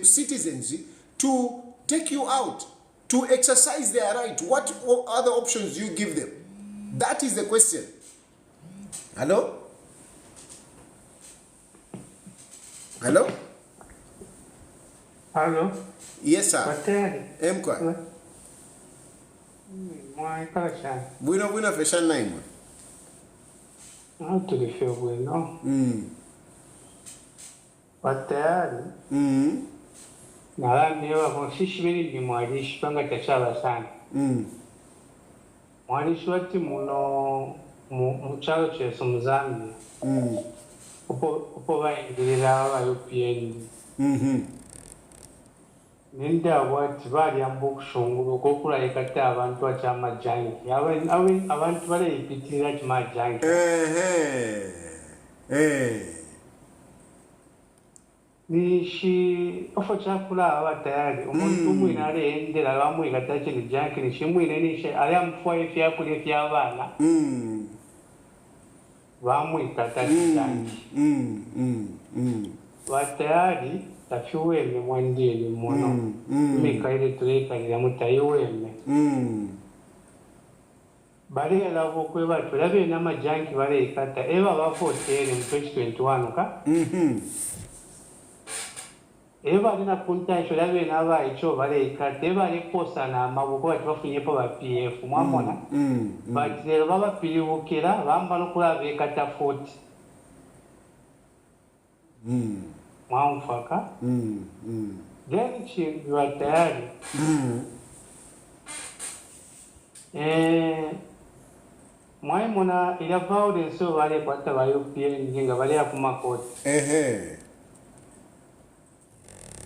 citizens to take you out, to exercise their right? What other options do you give them? That is the question. Hello? Hello? Hello? Yes, sir. Mkwa? Bueno, fashion name. How to feel bueno? Batayari. Nadhani kwa sisi wili ni mwalishi panga tachala sana. Mwalishi wati muchalo cheso mzambi. Upo waingilira wa UPND. Ninda wati bali ambukushungulu kokula ikata abantu achama jangi. Abantu bale ipitira chama jangi. Nishi ofo chakula abatayari umuntu umwe endera bamwe gatache ni janki nishimwine nishi ali amfwa ifya kule fya abana bamwe gatache janki batayari tafiweme mwandini muno mikaile tulekanira mutayiweme bale lavo kwe batu labe na majanki bale ikata eba bafotere mu 2021 ka eba lina kuntasho labe naba icho bale ikate eba lekosa na mabuko atufunyepo ba PF mwamona but lero baba pilibukira bamba no kula be kata 40 mwamfaka then chingwa tayari mwaimona ila violence wale kwata ba UPN njinga bale akuma koti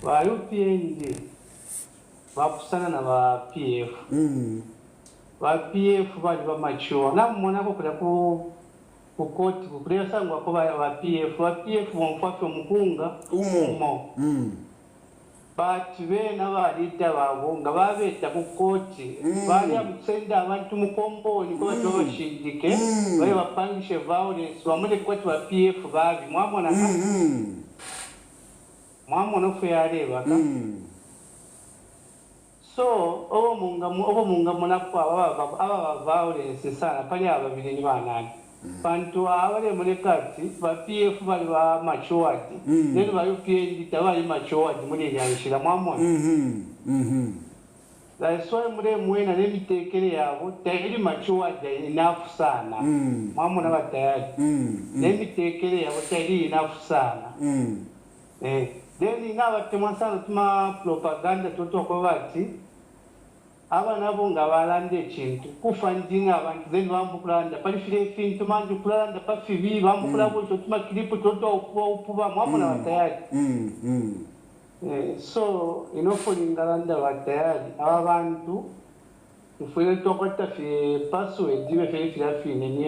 ba UPN bakusana na ba PF ba PF bali bamachua namona ko kula ku koti kukulea sangwa ko ba PF wamfaka mukunga umo but bena balita babunga babeta ku koti bali akusenda abantu mukomboni ko bashindike bali bapangishe violence bamule koti ba PF babi mwamona mwamona fe yareba ka so obo munga mona kwa aba violence sana pali ababili ni banani bantu abale mulekati ba PF bali ba machowadi nene ba UPN tabali machowadi muli yanshira mwamona la soe mure mwena nemitekele yabo tayiri machowadi enough sana mwamona batayari nemitekele yabo tayiri enough sana then ngaba temasana tuma propaganda toto ko bati aba nabo ngabalande chintu kufandinga abantu then bambukulanda palifile fintu manje kulanda pafibi bambukulabo tuma clip toto upuba mwamona batayari so inofolingalanda batayari abantu ufule tokota fi password dibe fe filafine ni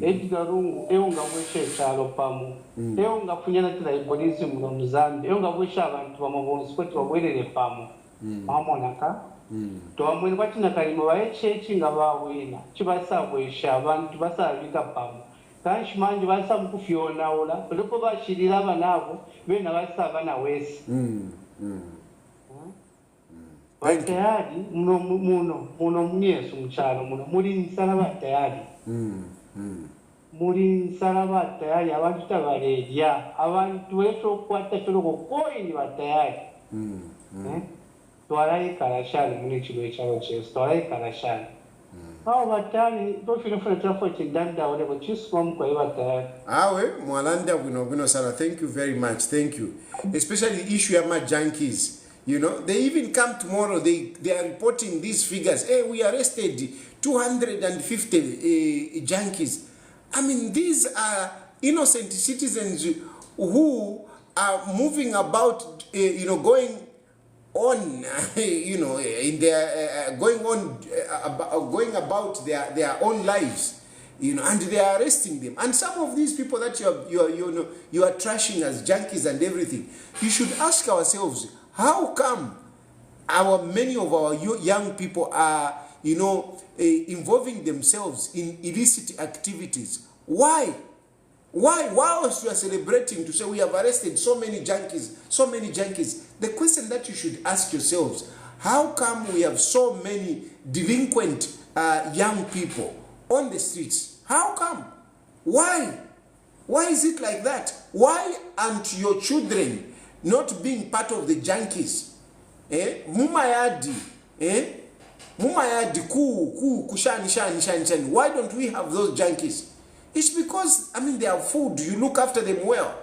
Edgarungu eunga bweshe chalo pamu eunga funyana tribalism mu Mozambique eunga bweshe abantu bamabonzi kwati babwerere pamu mwamona ka twamwene kwatina kalimo baechechi nga bawina chibasabwesha abantu basabika pamu kanshi manje basamukufyona ola luko bashirira abanabo bena basaba wesi batayari muno mwesu mchalo muno muri nsala batayari muri nsala batayari abantu tabareja abantu wecho kwata toloko koini batayari twarai karashali muri chilo chalo cheso twarai karashali batani dofino for trafo chindanda ole bochiswa mko batayari awe mwalanda bwino sana. Thank you very much, thank you, especially the issue of my junkies. You know, they even come tomorrow, they are reporting these figures. Hey, we arrested 250 junkies. I mean, these are innocent citizens who are moving about, going on, in their, going about their own lives, and they are arresting them. And some of these people that you are trashing as junkies and everything, you should ask ourselves, how come many of our young people are, involving themselves in illicit activities? Why? Whilst you are celebrating to say we have arrested so many junkies, the question that you should ask yourselves, how come we have so many delinquent young people on the streets? How come? Why? Why is it like that? Why aren't your children not being part of the junkies? Mumayadi, kushani. Why don't we have those junkies? It's because, they have food, you look after them well.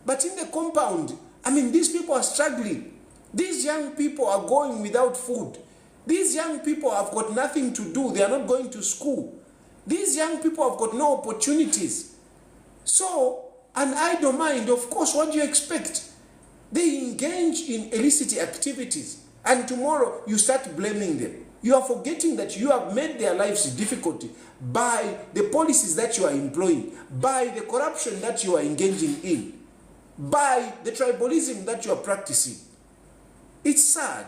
But in the compound, these people are struggling. These young people are going without food. These young people have got nothing to do. They are not going to school. These young people have got no opportunities. So, an idle mind, of course, what do you expect? They engage in illicit activities, and tomorrow you start blaming them. You are forgetting that you have made their lives difficult by the policies that you are employing, by the corruption that you are engaging in, by the tribalism that you are practicing. It's sad.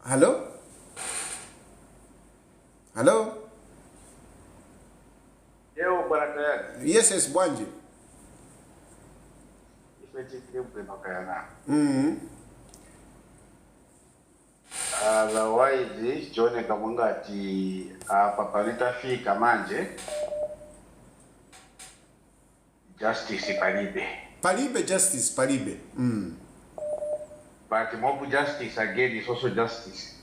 Hello? Hello? Yes, Bwanji. Otherwise, John Kamungati, Papa Nitafika manje, Justice Palibe. Palibe justice, Palibe. But mob justice again is also justice.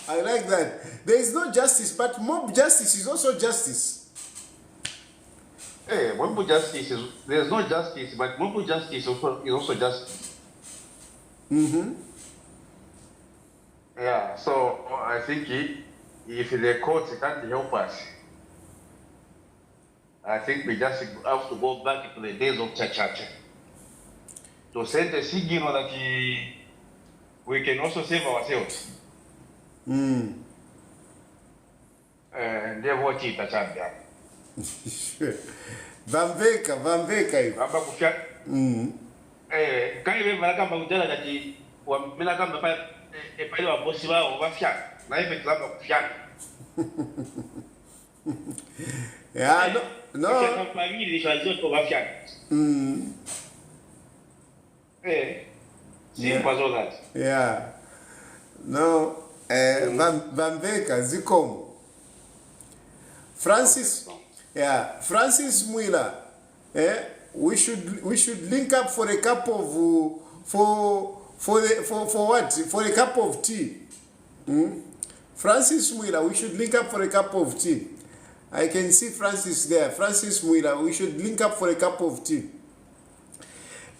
I like that. There is no justice, but mob justice is also justice. Hey, mob justice is, there's no justice, but mob justice is also justice. Yeah, so I think if the courts can't help us, I think we just have to go back to the days of Chachacha to send a signal that we can also save ourselves. Ndio wote itachambia. Vambeka hiyo. Baba kufia. Kai wewe baraka mbujala kati mina kama pale wa bosi wao wafia. Na hivi tulamba kufia. Yeah, no. Kama family shazio to wafia. Simple as all that. Yeah. No. Vambeka zikomo. Francis Mwila. We should link up for a cup of for what? For a cup of tea. Francis Mwila, we should link up for a cup of tea. I can see Francis there. Francis Mwila, we should link up for a cup of tea.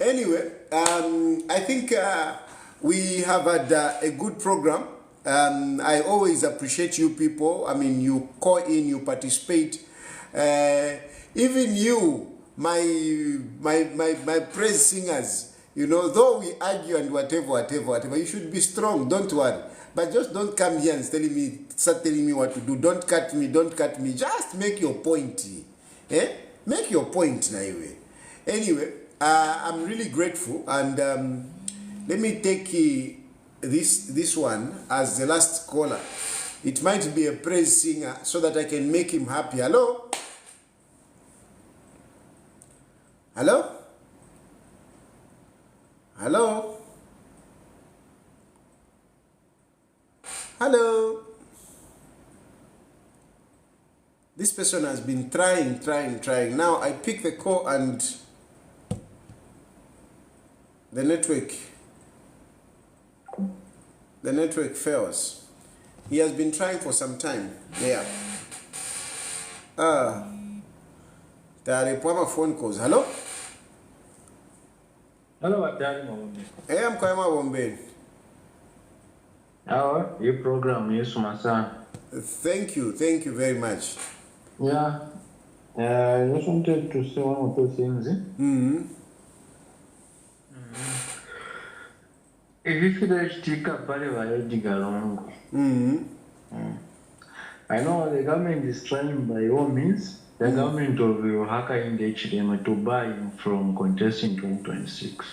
Anyway, I think we have had a good program. I always appreciate you people. I mean, you call in, you participate. Even you, my praise singers, you know, though we argue and whatever, you should be strong, don't worry. But just don't come here and start telling me what to do. Don't cut me. Just make your point. Make your point, anyway. Anyway, I'm really grateful, and let me take this one as the last caller. It might be a praise singer so that I can make him happy. Hello? Hello? Hello? Hello? This person has been trying. Now I pick the call and the network fails. He has been trying for some time. Yeah. There are phone calls. Hello? Hello, Adani Mawombe. Hey, I'm Kwema Wombe. How your program is Sumasan. Thank you very much. Yeah. I just wanted to say one or two things. If you feel like stick up I know the government is trying by all means, the government of Hakainde Hichilema to buy him from contesting 2026.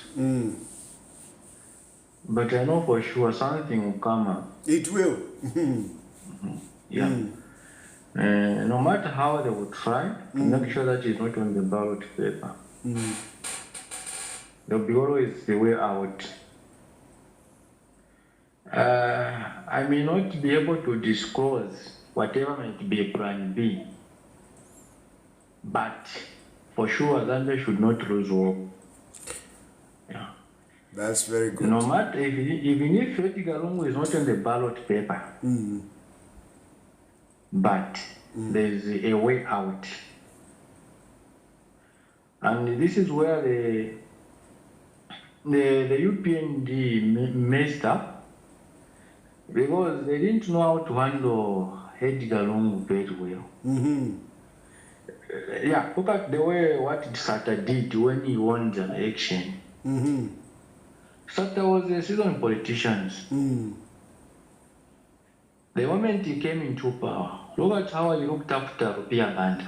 But I know for sure something will come up. It will. Yeah. No matter how they will try to make sure that it's not on the ballot paper, there'll be always the way out. I may not be able to disclose whatever might be a plan B, but for sure Zambia should not lose hope. Yeah. That's very good. No matter even if Edgar Lungu is not on the ballot paper, but there's a way out. And this is where the UPND messed up, because they didn't know how to handle Edgar Lungu very well. Yeah, look at the way what Sata did when he won the election. Sata was a seasoned politician. The moment he came into power, look at how he looked after Rupia Banda.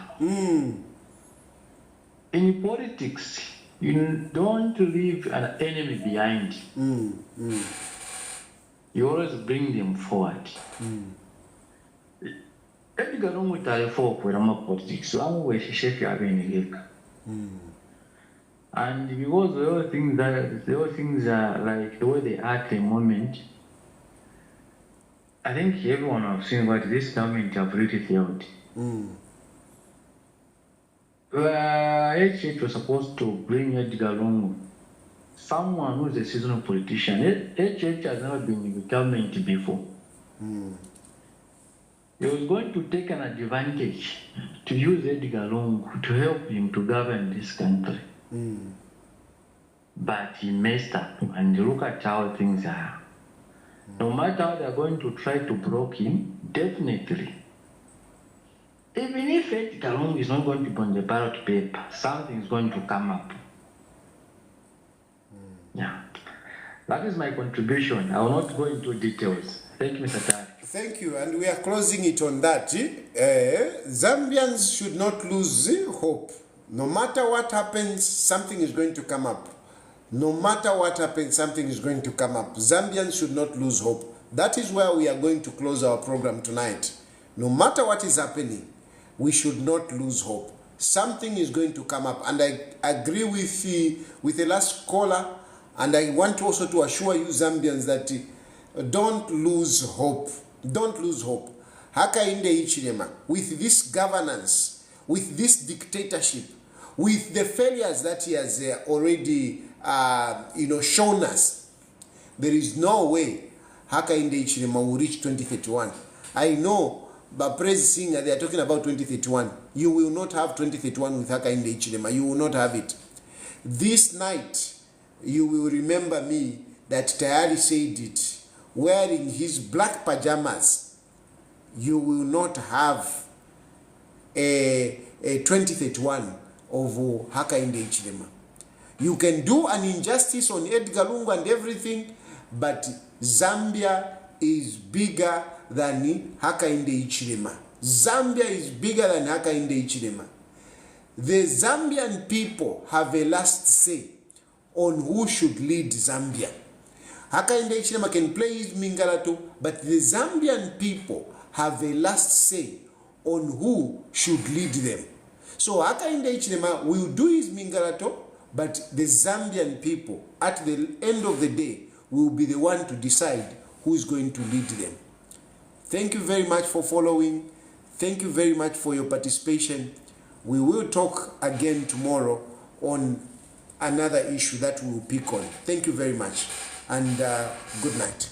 In politics, you don't leave an enemy behind. You always bring them forward. Edgar Lungu therefore for politics, and because the other things are like the way they are at the moment, I think everyone has seen what this government have really failed. HH was supposed to bring Edgar Lungu, someone who is a seasonal politician. HH has never been in the government before. He was going to take an advantage to use Edgar Lungu to help him to govern this country. But he messed up, and look at how things are. No matter how they're going to try to block him, definitely. Even if Edgar Lungu is not going to be on the ballot paper, something is going to come up. Yeah. That is my contribution. I will not go into details. Thank you, Mr. Tari. Thank you, and we are closing it on that. Zambians should not lose hope. No matter what happens, something is going to come up. No matter what happens, something is going to come up. Zambians should not lose hope. That is where we are going to close our program tonight. No matter what is happening, we should not lose hope. Something is going to come up. And I agree with the last caller, and I want also to assure you Zambians that don't lose hope. Don't lose hope. Hakainde Hichilema, with this governance, with this dictatorship, with the failures that he has already shown us, there is no way Hakainde Hichilema will reach 2031. I know, but praise singer, they are talking about 2031. You will not have 2031 with Hakainde Hichilema. You will not have it. This night, you will remember me that Tayari said it. Wearing his black pajamas, you will not have a 2031 of Hakainde Hichilema. You can do an injustice on Edgar Lungu and everything, but Zambia is bigger than Hakainde Hichilema. Zambia is bigger than Hakainde Hichilema. The Zambian people have a last say on who should lead Zambia. Hakainde Hichilema can play his mingalato, but the Zambian people have a last say on who should lead them. So Hakainde Hichilema will do his mingalato, but the Zambian people, at the end of the day, will be the one to decide who is going to lead them. Thank you very much for following. Thank you very much for your participation. We will talk again tomorrow on another issue that we will pick on. Thank you very much, and good night.